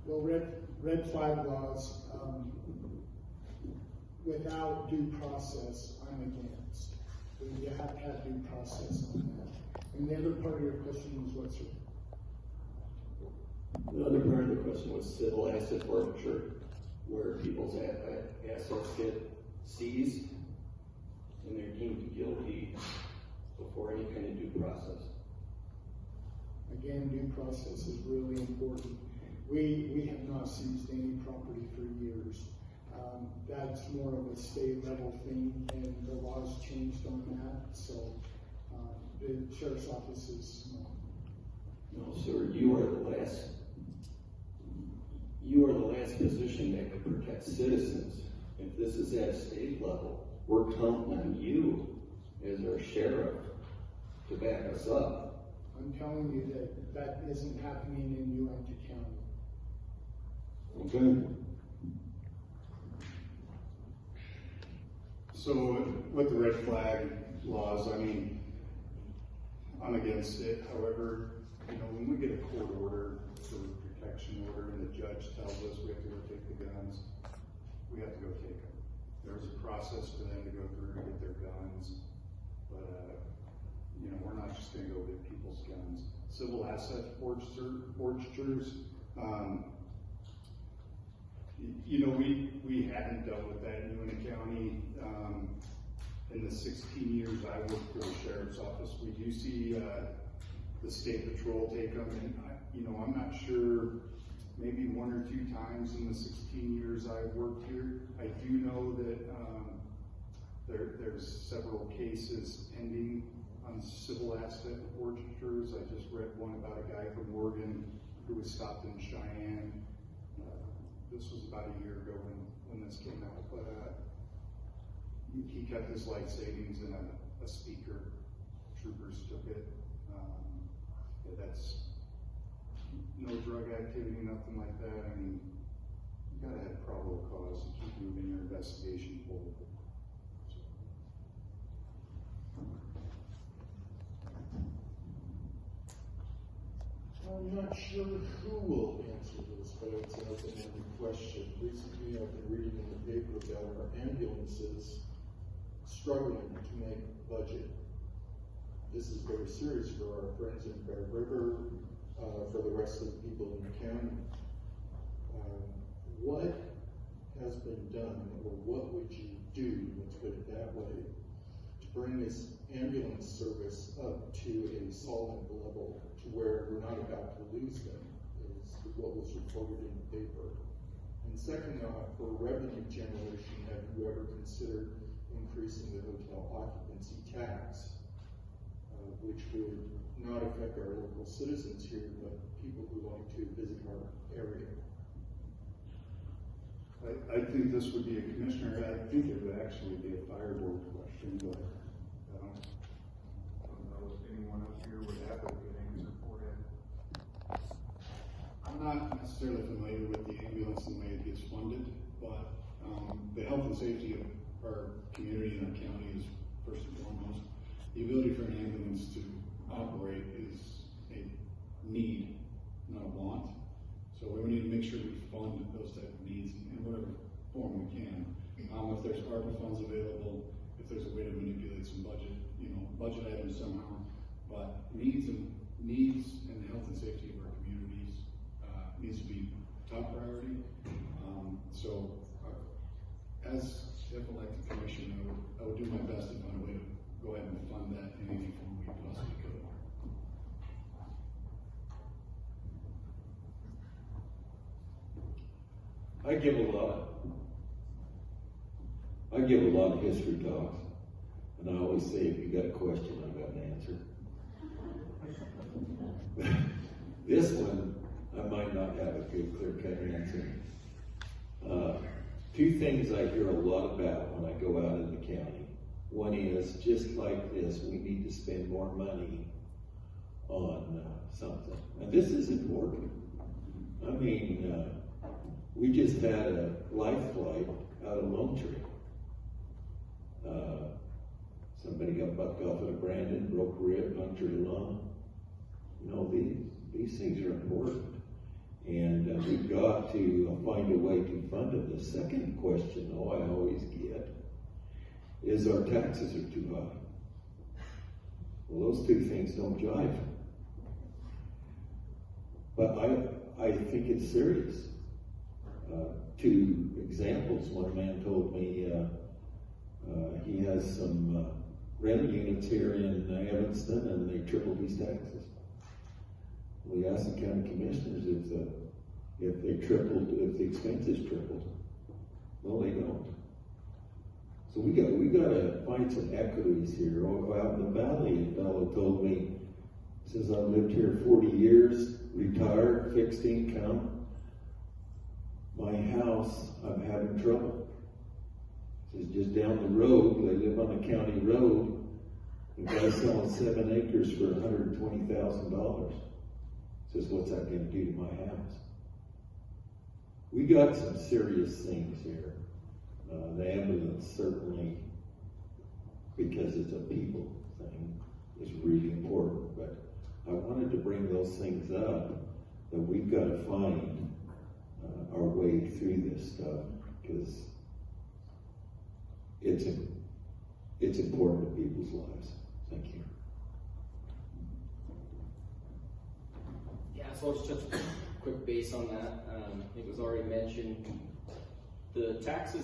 [SPEAKER 5] Well, red red flag laws, without due process, I'm against. You have to have due process on that. And the other part of your question was what, sir?
[SPEAKER 12] The other part of the question was civil asset forfeiture, where people's assets get seized and they're deemed guilty before any kind of due process.
[SPEAKER 5] Again, due process is really important. We have not seized any property for years. That's more of a state level thing, and the laws changed on that. So the sheriff's office is
[SPEAKER 12] No, sir, you are the last position that can protect citizens. If this is at state level, we're counting on you as our sheriff to back us up.
[SPEAKER 5] I'm telling you that isn't happening in Uinta County.
[SPEAKER 3] Okay.
[SPEAKER 4] So with the red flag laws, I mean, I'm against it. However, you know, when we get a court order for protection order and the judge tells us we have to go take the guns, we have to go take them. There's a process for them to go through to get their guns, but you know, we're not just going to go get people's guns. Civil asset forfeitures, you know, we haven't dealt with that in Uinta County. In the 16 years I worked for the sheriff's office, we do see the state patrol take them, and you know, I'm not sure, maybe 1 or 2 times in the 16 years I've worked here. I do know that there's several cases pending on civil asset forfeitures. I just read one about a guy from Oregon who was stopped in Cheyenne. This was about a year ago when this came out, but he kept his life savings in a speaker. Troopers took it. That's no drug activity, nothing like that. I mean, you gotta have probable cause to keep moving your investigation forward.
[SPEAKER 10] I'm not sure who will answer this, but it's an open-ended question. Recently, I've been reading in the paper about our ambulances struggling to make budget. This is very serious for our friends in Bear River, for the rest of the people in the county. What has been done, or what would you do, let's put it that way, to bring this ambulance service up to a solid level, to where we're not about to lose them, is what was reported in the paper. And second, for revenue generation, have you ever considered increasing the hotel occupancy tax, which would not affect our local citizens here, but people who like to visit our area?
[SPEAKER 4] I think this would be a commissioner, I think it would actually be a fire board question, but I don't know if anyone up here would have a good answer for it. I'm not necessarily familiar with the ambulance and the way it gets funded, but the health and safety of our community and our county is first and foremost. The ability for an ambulance to operate is a need, not a want. So we need to make sure we fund those type of needs in whatever form we can. If there's ARPA funds available, if there's a way to manipulate some budget, you know, budget items somehow, but needs and the health and safety of our communities needs to be top priority. As if elected commissioner, I would do my best to find a way to go ahead and fund that in any form we possibly could.
[SPEAKER 3] I give a lot of history talks, and I always say, if you got a question, I've got an answer. This one, I might not have a good, clear-cut answer. 2 things I hear a lot about when I go out in the county. One is, just like this, we need to spend more money on something. And this is important. I mean, we just had a life flight out of Lone Tree. Somebody got bucked off at a Brandon, broke a rib, punctured a lung. You know, these things are important. And we've got to find a way to fund it. The second question, though, I always get is our taxes are too high. Well, those two things don't jive. But I think it's serious. Two examples. One man told me he has some rental units here in Evanston, and they tripled his taxes. We asked the county commissioners if the expenses tripled. No, they don't. So we got to find some equities here. Out in the valley, a fellow told me, says, I've lived here 40 years, retired, fixed income. My house, I'm having trouble. Says just down the road, they live on a county road. The guy's selling 7 acres for $120,000. Says, what's that going to do to my house? We got some serious things here. The ambulance certainly, because it's a people thing, is really important. But I wanted to bring those things up, that we've got to find our way through this stuff, because it's important to people's lives. Thank you.
[SPEAKER 2] Yeah, so I'll just touch a quick base on that. It was already mentioned. The tax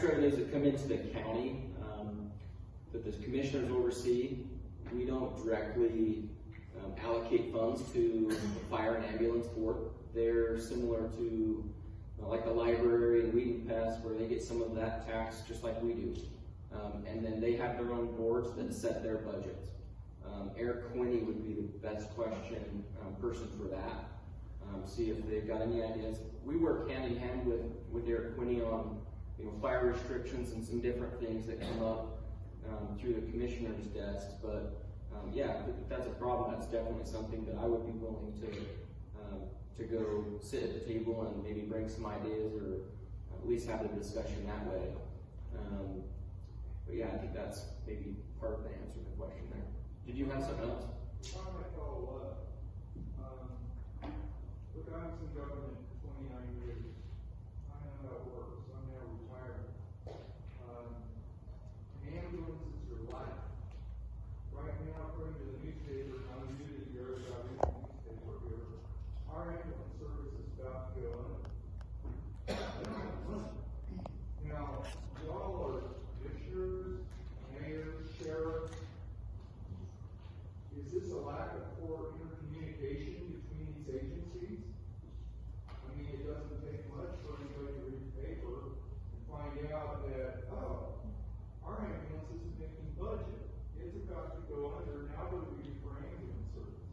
[SPEAKER 2] revenues that come into the county, that the commissioners oversee, we don't directly allocate funds to the fire and ambulance board. They're similar to like the library and Wheaton Pass, where they get some of that tax just like we do. And then they have their own boards that set their budgets. Eric Quinney would be the best person for that. See if they've got any ideas. We work hand in hand with Eric Quinney on fire restrictions and some different things that come up through the commissioner's desks. But yeah, if that's a problem, that's definitely something that I would be willing to go sit at the table and maybe bring some ideas, or at least have the discussion that way. But yeah, I think that's maybe part of the answer to the question there. Did you have something else?
[SPEAKER 13] I might follow up. Look, I was in government for 29 years. I know how it works. I'm now retired. Ambulance is your life. Right now, according to the newspaper, and I'm new to the area, I read the newspaper here, our ambulance service is about to go up. Now, y'all are commissioners, mayors, sheriffs. Is this a lack of poor intercommunication between these agencies? I mean, it doesn't take much for anybody to read the paper and find out that, oh, our ambulance isn't making budget. It's about to go under. Now what do we do for ambulance service?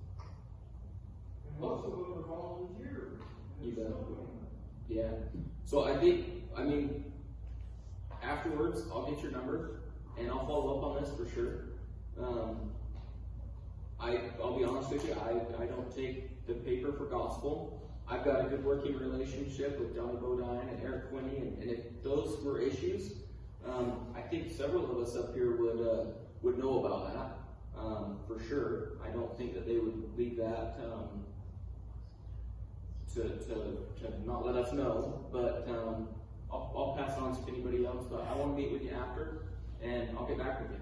[SPEAKER 13] And most of them are volunteers.
[SPEAKER 2] You bet. Yeah. So I mean, afterwards, I'll get your number and I'll follow up on this for sure. I'll be honest with you, I don't take the paper for gospel. I've got a good working relationship with Donnie Bodine and Eric Quinney, and if those were issues, I think several of us up here would know about that, for sure. I don't think that they would leave that to not let us know, but I'll pass it on to anybody else. But I want to meet with you after, and I'll get back with you.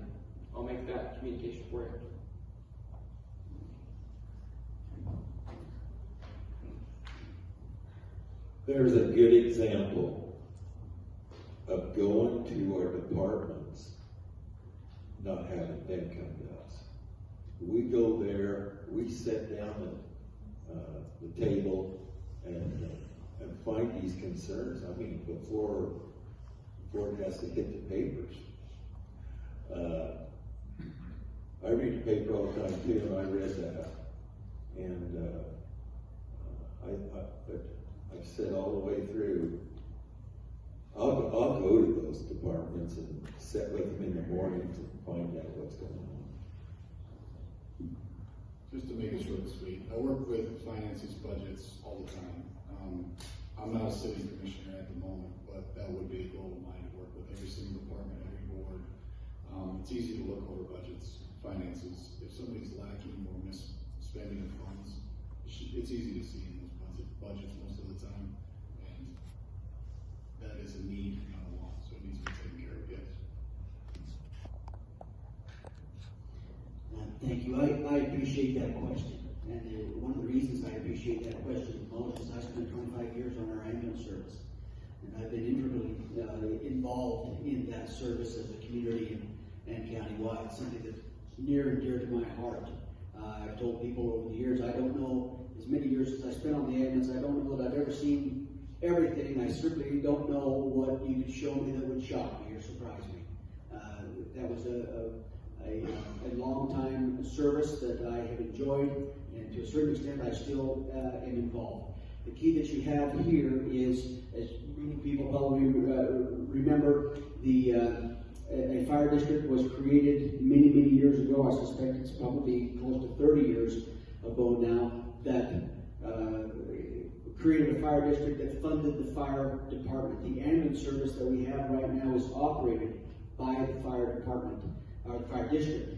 [SPEAKER 2] I'll make that communication for you.
[SPEAKER 3] There's a good example of going to our departments, not having them come to us. We go there, we sit down at the table and find these concerns. I mean, before it has to hit the papers. I read the paper all the time too, and I read that. And I've said all the way through, I'll go to those departments and sit with them in the mornings and find out what's going on.
[SPEAKER 4] Just to make it short and sweet, I work with finances, budgets all the time. I'm not a city commissioner at the moment, but that would be a goal of mine to work with every single department, every board. It's easy to look over budgets, finances. If somebody's lacking or misspending of funds, it's easy to see in those budgets most of the time.
[SPEAKER 6] I appreciate that question. And one of the reasons I appreciate that question the most is I spent 25 years on our ambulance service. And I've been integrally involved in that service as a community and countywide, something that's near and dear to my heart. I've told people over the years, I don't know, as many years as I spent on the ambulance, I don't know that I've ever seen everything. I certainly don't know what you could show me that would shock me or surprise me. That was a long time service that I have enjoyed, and to a certain extent I still am involved. The key that you have here is, as many people probably remember, a fire district was created many, many years ago. I suspect it's probably close to 30 years ago now, that created a fire district that funded the fire department. The ambulance service that we have right now is operated by the fire department, or the fire district.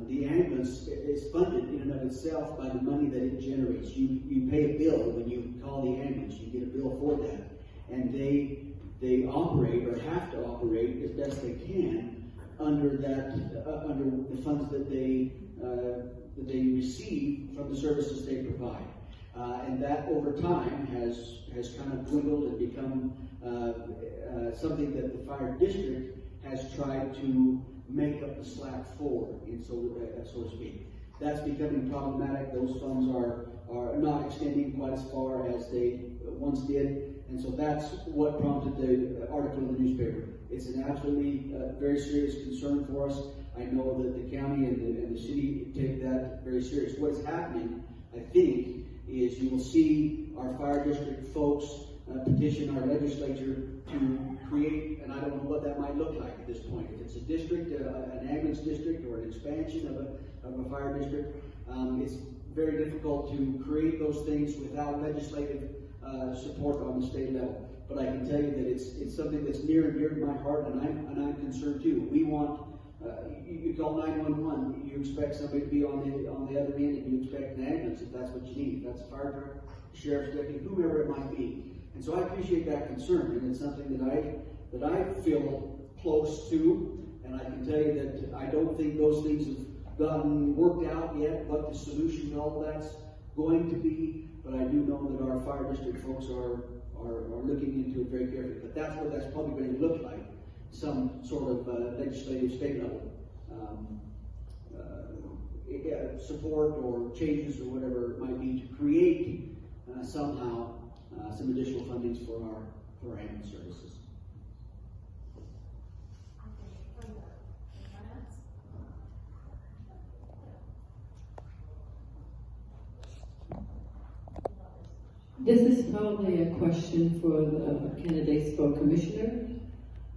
[SPEAKER 6] The ambulance is funded in and of itself by the money that it generates. You pay a bill when you call the ambulance. You get a bill for that. And they operate, or have to operate as best they can, under under the funds that they receive from the services they provide. And that over time has kind of dwindled and become something that the fire district has tried to make up the slack for, so to speak. That's becoming problematic. Those funds are not extending quite as far as they once did, and so that's what prompted the article in the newspaper. It's an absolutely very serious concern for us. I know that the county and the city take that very serious. What's happening, I think, is you will see our fire district folks petition our legislature to create, and I don't know what that might look like at this point. If it's a district, an ambulance district, or an expansion of a fire district, it's very difficult to create those things without legislative support on the state level. But I can tell you that it's something that's near and dear to my heart, and I'm concerned too. We want, you call 911, you expect somebody to be on the other end, and you expect an ambulance if that's what you need. If that's a fire truck, sheriff's deputy, whomever it might be. And so I appreciate that concern, and it's something that I feel close to, and I can tell you that I don't think those things have gotten worked out yet, what the solution to all that's going to be, but I do know that our fire district folks are looking into it very carefully. But that's what that's probably going to look like, some sort of legislative state level support or changes or whatever it might be to create somehow some additional fundings for our ambulance services.
[SPEAKER 14] This is probably a question for the candidates for commissioner.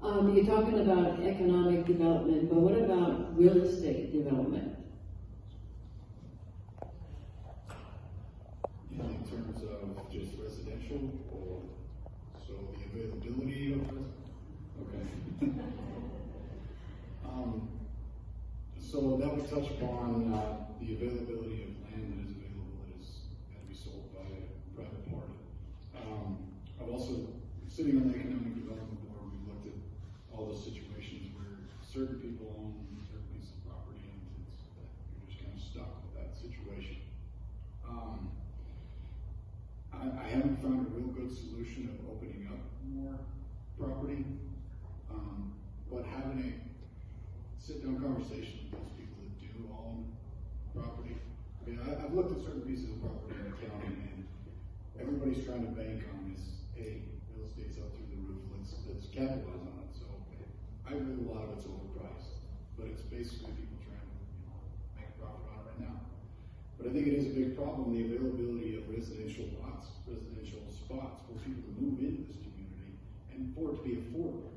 [SPEAKER 14] You're talking about economic development, but what about real estate development?
[SPEAKER 4] In terms of just residential, or so the availability of okay. So that would touch upon the availability of land that is available that is going to be sold by a private party. I've also, sitting on the economic development board, we've looked at all the situations where certain people own certain pieces of property, and you're just kind of stuck with that situation. I haven't found a real good solution of opening up more property, but having a sit-down conversation with those people that do own property. I mean, I've looked at certain pieces of property in the county, and everybody's trying to bank on this, hey, real estate's up through the roof, let's capitalize on it. So I agree a lot of it's overpriced, but it's basically people trying to make a profit on it right now. But I think it is a big problem, the availability of residential lots, residential spots for people to move into this community and for it to be affordable.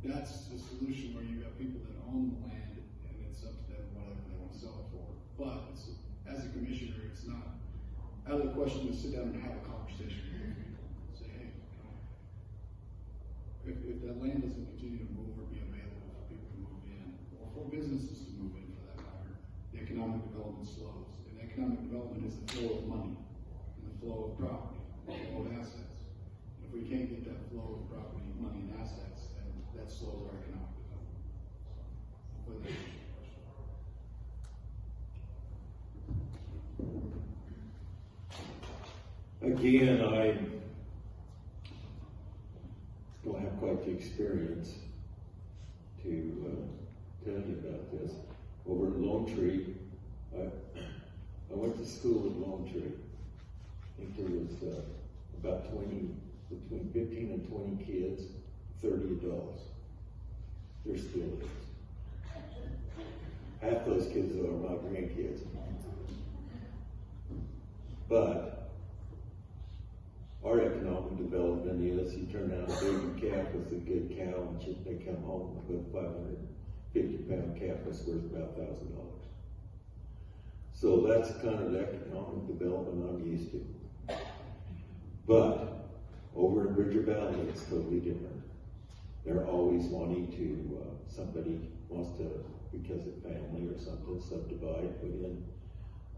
[SPEAKER 4] That's the solution where you got people that own the land and it's up to them whatever they want to sell it for. But as a commissioner, it's not out of the question to sit down and have a conversation with people and say, hey, if that land doesn't continue to move or be available for people to move in, or for businesses to move in for that matter, the economic development slows. And economic development is the flow of money and the flow of property, the flow of assets. If we can't get that flow of property, money, and assets, then that slows our economic development. So, hopefully that answers your question.
[SPEAKER 3] Again, I don't have quite the experience to tell you about this. Over at Lone Tree, I went to school at Lone Tree. I think there was about 20, between 15 and 20 kids, 30 adults. There still is. Half those kids are my grandkids. But our economic development is you turn out a baby calf with a good cow and they come home with a 550-pound calf that's worth about $1,000. So that's kind of the economic development I'm used to. But over in Bridger Valley, it's totally different. They're always wanting to, somebody wants to, because of family or something, subdivide, put in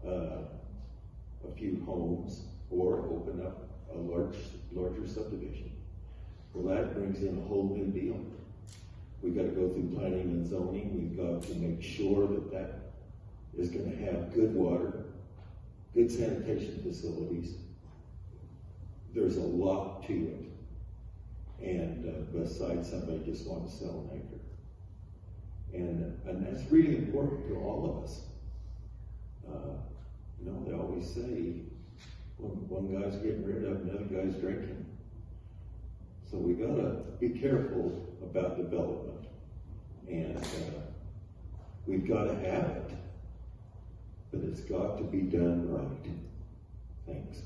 [SPEAKER 3] a few homes or open up a larger subdivision. Well, that brings in a whole new deal. We've got to go through planning and zoning. We've got to make sure that that is going to have good water, good sanitation facilities. There's a lot to it. And besides somebody just wanting to sell an acre. And that's really important to all of us. You know, they always say, one guy's getting rid of, another guy's drinking. So we gotta be careful about development. And we've gotta have it. But it's got to be done right. Thanks.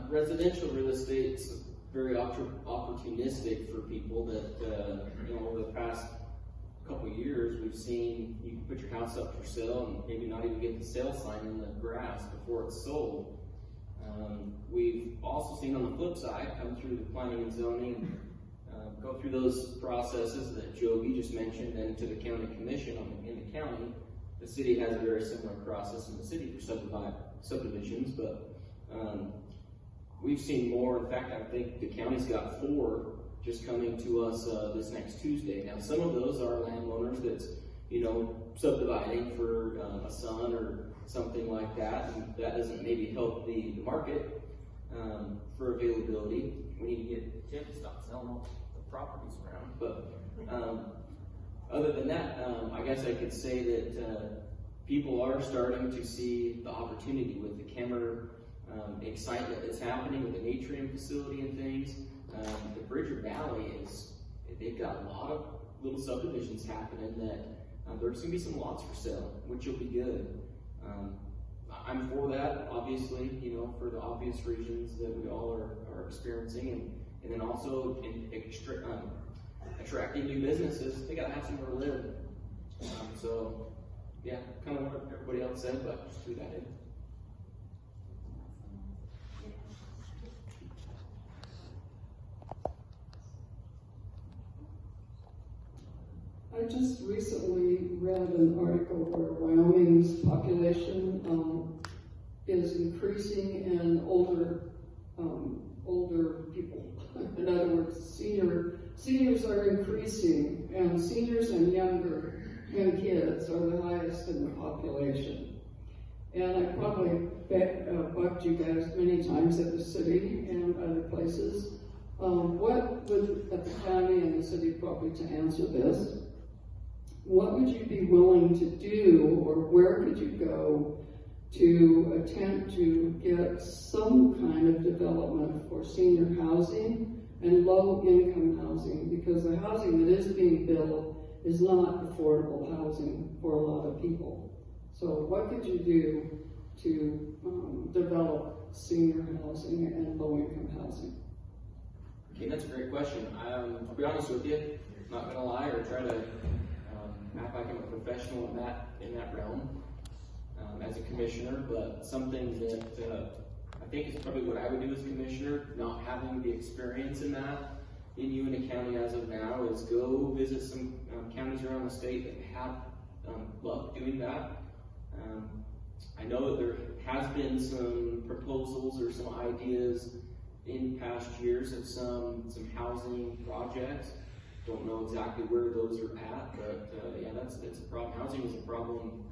[SPEAKER 2] Residential real estate's very opportunistic for people that, you know, over the past couple of years, we've seen you can put your house up for sale and maybe not even get the sale sign in the grass before it's sold. We've also seen on the flip side, come through the planning and zoning, go through those processes that Joby just mentioned, and to the county commission in the county. The city has a very similar process in the city for subdivisions, but we've seen more. In fact, I think the county's got 4 just coming to us this next Tuesday. Now, some of those are landowners that's, you know, subdividing for a son or something like that, and that doesn't maybe help the market for availability. We need to get Tim to stop selling all the properties around. But other than that, I guess I could say that people are starting to see the opportunity with the Kemmer excitement that's happening with the Natrium facility and things. The Bridger Valley they've got a lot of little subdivisions happening that there's going to be some lots for sale, which will be good. I'm for that, obviously, you know, for the obvious reasons that we all are experiencing, and then also attracting new businesses. They got to have somewhere to live. So, yeah, kind of what everybody else said, but just threw that in.
[SPEAKER 15] I just recently read an article where Wyoming's population is increasing and older people. In other words, seniors are increasing, and seniors and younger and kids are the highest in the population. And I probably bugged you guys many times at the city and other places. What would, at the county and the city probably to answer this, what would you be willing to do, or where could you go to attempt to get some kind of development for senior housing and low-income housing? Because the housing that is being built is not affordable housing for a lot of people. So what could you do to develop senior housing and low-income housing?
[SPEAKER 2] Okay, that's a great question. I'll be honest with you, not going to lie or try to act like I'm a professional in that realm as a commissioner, but something that I think is probably what I would do as commissioner, not having the experience in that in Uintah County as of now, is go visit some counties around the state that have luck doing that. I know that there has been some proposals or some ideas in past years of some housing projects. Don't know exactly where those are at, but yeah, that's a problem. Housing is a problem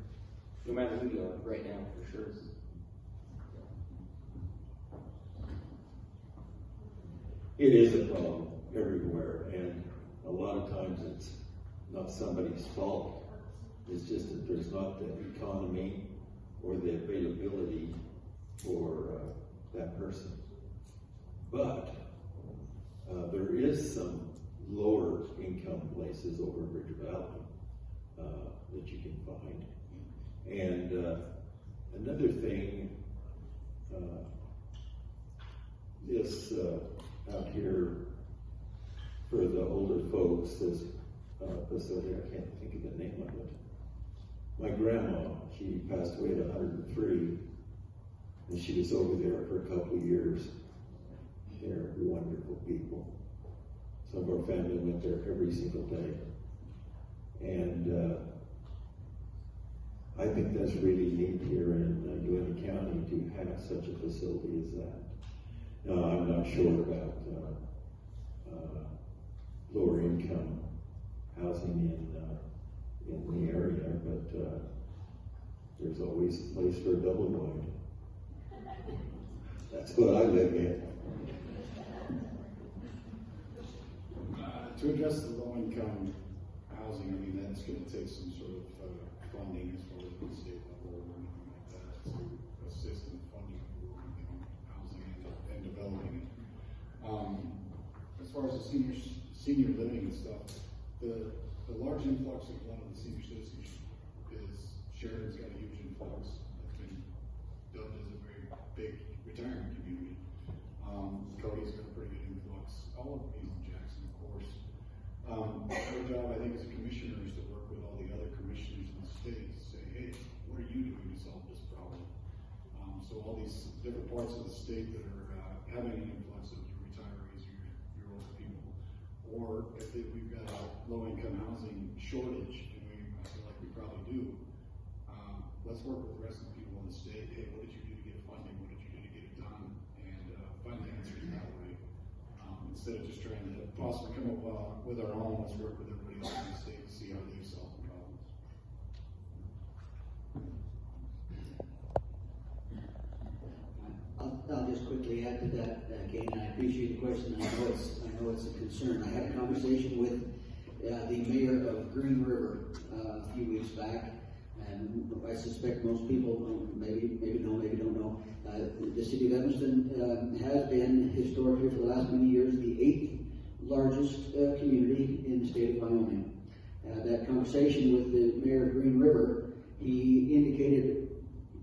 [SPEAKER 2] no matter who you are right now, for sure.
[SPEAKER 3] it is a problem everywhere, and a lot of times it's not somebody's fault. It's just that there's not the economy or the availability for that person. But there is some lower income places over in Ridge Valley that you can find. And another thing is out here for the older folks, this facility, I can't think of the name of it. My grandma, she passed away at 103, and she was over there for a couple of years. They're wonderful people. Some of our family went there every single day. And I think that's really neat here in Uinta County to have such a facility as that. Now, I'm not sure about lower income housing in the area, but there's always a place for a double wide. That's what I live in.
[SPEAKER 4] To address the low-income housing, I mean, that's going to take some sort of funding as far as the state level or anything like that to assist in funding for low-income housing and developing it. As far as the senior living and stuff, the large influx of a lot of the senior citizens is Sheridan's got a huge influx. It's been dubbed as a very big retirement community. Cody's got a pretty good influx. All of these in Jackson, of course. Our job, I think, as a commissioner is to work with all the other commissioners in the state to say, hey, what are you doing to solve this problem? So all these different parts of the state that are having an influx of your retirees, your older people, or if we've got a low-income housing shortage, and I feel like we probably do, let's work with the rest of the people in the state. Hey, what did you do to get funding? What did you do to get it done? And find the answers that way. Instead of just trying to possibly come up with our own, let's work with everybody else in the state to see how they solve the problems.
[SPEAKER 6] I'll just quickly add to that, Kate, and I appreciate the question. I know it's a concern. I had a conversation with the mayor of Green River a few weeks back, and I suspect most people maybe know, maybe don't know. The city of Evanston has been historically for the last many years the 8th largest community in the state of Wyoming. That conversation with the mayor of Green River, he indicated,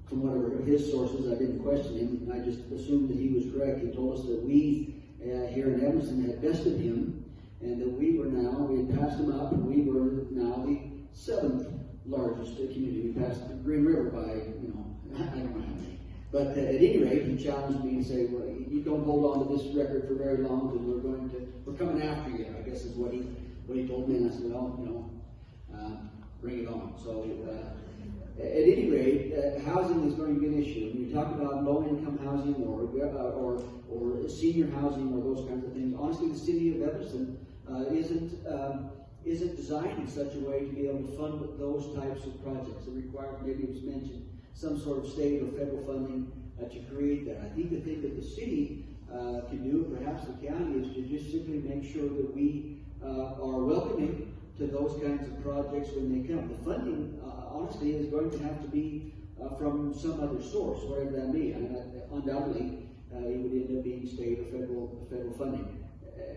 [SPEAKER 6] from whatever his sources, I didn't question him, I just assumed that he was correct. He told us that we here in Evanston had bested him, and that we had passed him up, and we were now the 7th largest community. We passed Green River by, I don't know how many. But at any rate, he challenged me to say, well, you don't hold on to this record for very long because we're coming after you, I guess is what he told me. And I said, well, bring it on. So at any rate, housing is going to be an issue. When you talk about low-income housing or senior housing or those kinds of things, honestly, the city of Evanston isn't designed in such a way to be able to fund those types of projects. It requires, maybe it was mentioned, some sort of state or federal funding to create that. I think the thing that the city can do, perhaps the county, is to just simply make sure that we are welcoming to those kinds of projects when they come. The funding, honestly, is going to have to be from some other source, whatever that may be. Undoubtedly, it would end up being state or federal funding.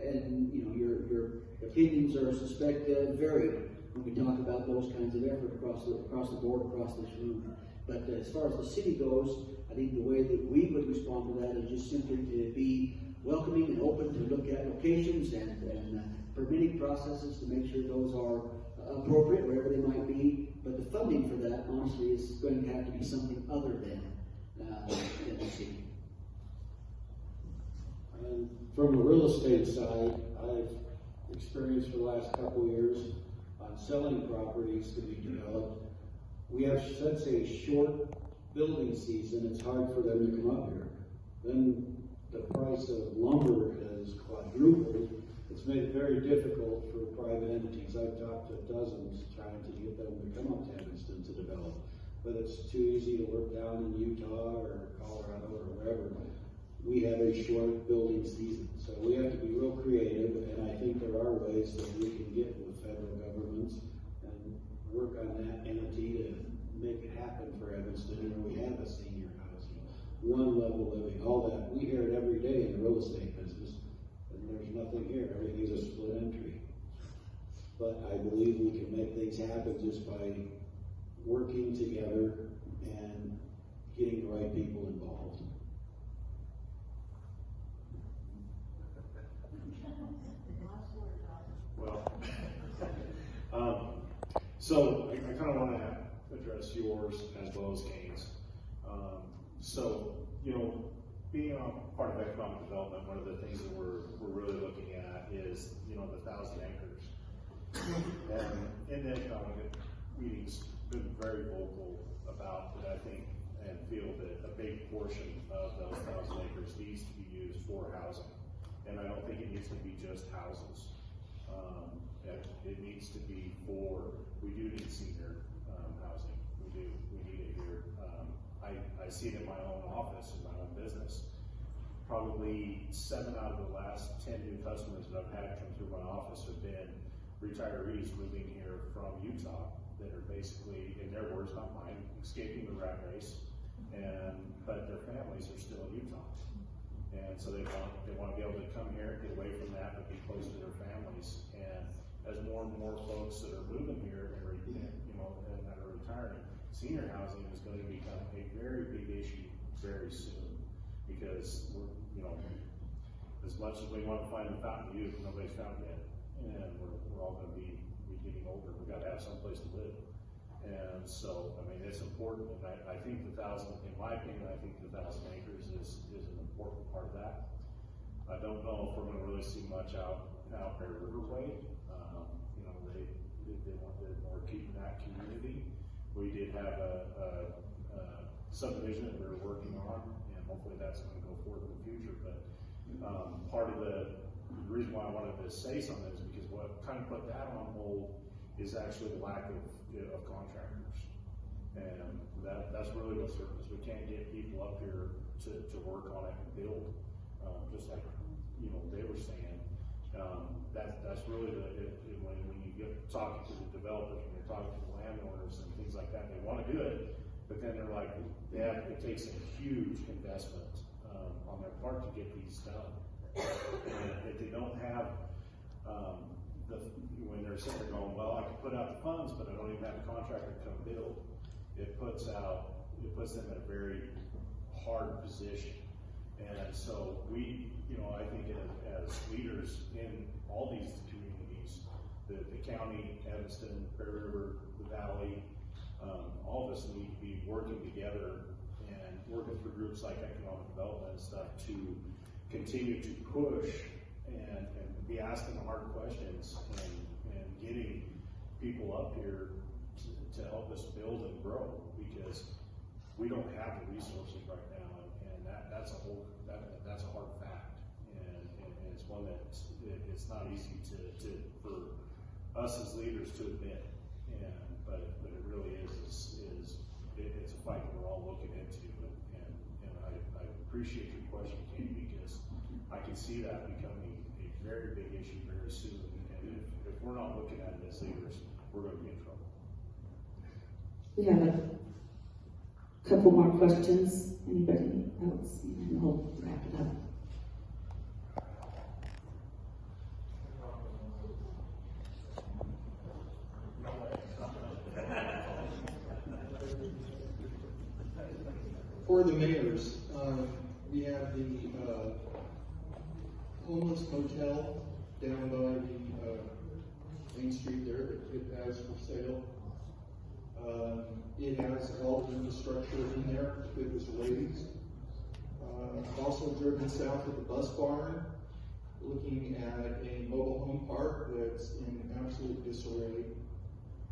[SPEAKER 6] And your opinions are, I suspect, varied when we talk about those kinds of effort across the board, across this room. But as far as the city goes, I think the way that we would respond to that is just simply to be welcoming and open to look at locations and permitting processes to make sure those are appropriate wherever they might be. But the funding for that, honestly, is going to have to be something other than the city.
[SPEAKER 7] From the real estate side, I've experienced for the last couple of years on selling properties to be developed. We have such a short building season, it's hard for them to come up here. Then the price of lumber has quadrupled. It's made it very difficult for private entities. I've talked to dozens trying to get them to come up to Evanston to develop. But it's too easy to work down in Utah or Colorado or wherever. we have a short building season. So we have to be real creative, and I think there are ways that we can get with federal governments and work on that entity to make it happen for Evanston. You know, we have a senior housing, one level living, all that. We hear it every day in the real estate business, and there's nothing here. Everything's a split entry. But I believe we can make things happen just by working together and getting the right people involved.
[SPEAKER 9] Well, so I kind of want to address yours as well as Kane's. So, you know, being a part of economic development, one of the things that we're really looking at is, you know, the 1,000 acres. And in the economic meetings, been very vocal about that. I think and feel that a big portion of those 1,000 acres needs to be used for housing. And I don't think it needs to be just houses. It needs to be we do need senior housing. We need it here. I see it in my own office, in my own business. Probably 7 out of the last 10 new customers that I've had come through my office have been retirees moving here from Utah that are basically, in their words, not mine, escaping the rat race, but their families are still in Utah. And so they want to be able to come here, get away from that, but be close to their families. And as more and more folks that are moving here and that are retiring, senior housing is going to become a very big issue very soon, because as much as we want to find the fountain of youth, nobody's found it yet, and we're all going to be getting older. We've got to have someplace to live. And so, I mean, it's important, and I think the 1,000, in my opinion, I think the 1,000 acres is an important part of that. I don't know if we're going to really see much out there Riverway. They wanted more keeping that community. We did have a subdivision that we were working on, and hopefully that's going to go forward in the future. But part of the reason why I wanted to say something is because what kind of put that on hold is actually the lack of contractors. And that's really what's hurting us. We can't get people up here to work on it and build, just like they were saying. That's really when you get talking to the developers, when you're talking to the landowners and things like that, they want to do it, but then they're like, it takes a huge investment on their part to get these done. And if they don't have when they're sitting there going, well, I can put out the funds, but I don't even have a contractor to come build, it puts them in a very hard position. And so I think as leaders in all these communities, the county, Evanston, Bear River, the Valley, all of us need to be working together and working through groups like economic development and stuff to continue to push and be asking the hard questions and getting people up here to help us build and grow, because we don't have the resources right now, and that's a hard fact, and it's one that it's not easy for us as leaders to admit, but it really is it's a fight that we're all looking into, and I appreciate your question, Katie, because I can see that becoming a very big issue very soon, and if we're not looking at it as leaders, we're going to be in trouble.
[SPEAKER 11] We have a couple more questions. Anybody else? And we'll wrap it up.
[SPEAKER 16] For the mayors, we have the homeless motel down by the Main Street there that it has for sale. It has all the infrastructure in there if it was raised. I've also driven south of the bus barn, looking at a mobile home park that's in absolute disarray.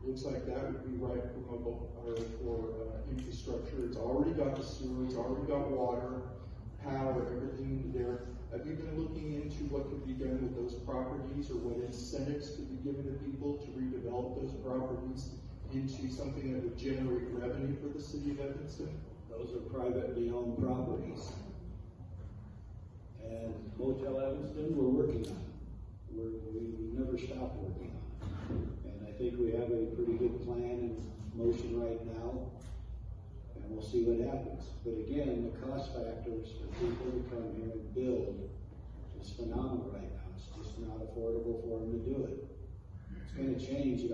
[SPEAKER 16] Looks like that would be right for infrastructure. It's already got the sewer, it's already got water, power, everything there. Have you been looking into what could be done with those properties, or what incentives could be given to people to redevelop those properties into something that would generate revenue for the city of Evanston?
[SPEAKER 7] Those are privately owned properties. Motel Evanston, we're working on it. We never stop working on it. And I think we have a pretty good plan in motion right now, and we'll see what happens. But again, the cost factors for people to come here and build is phenomenal right now. It's just not affordable for them to do it. It's gonna change.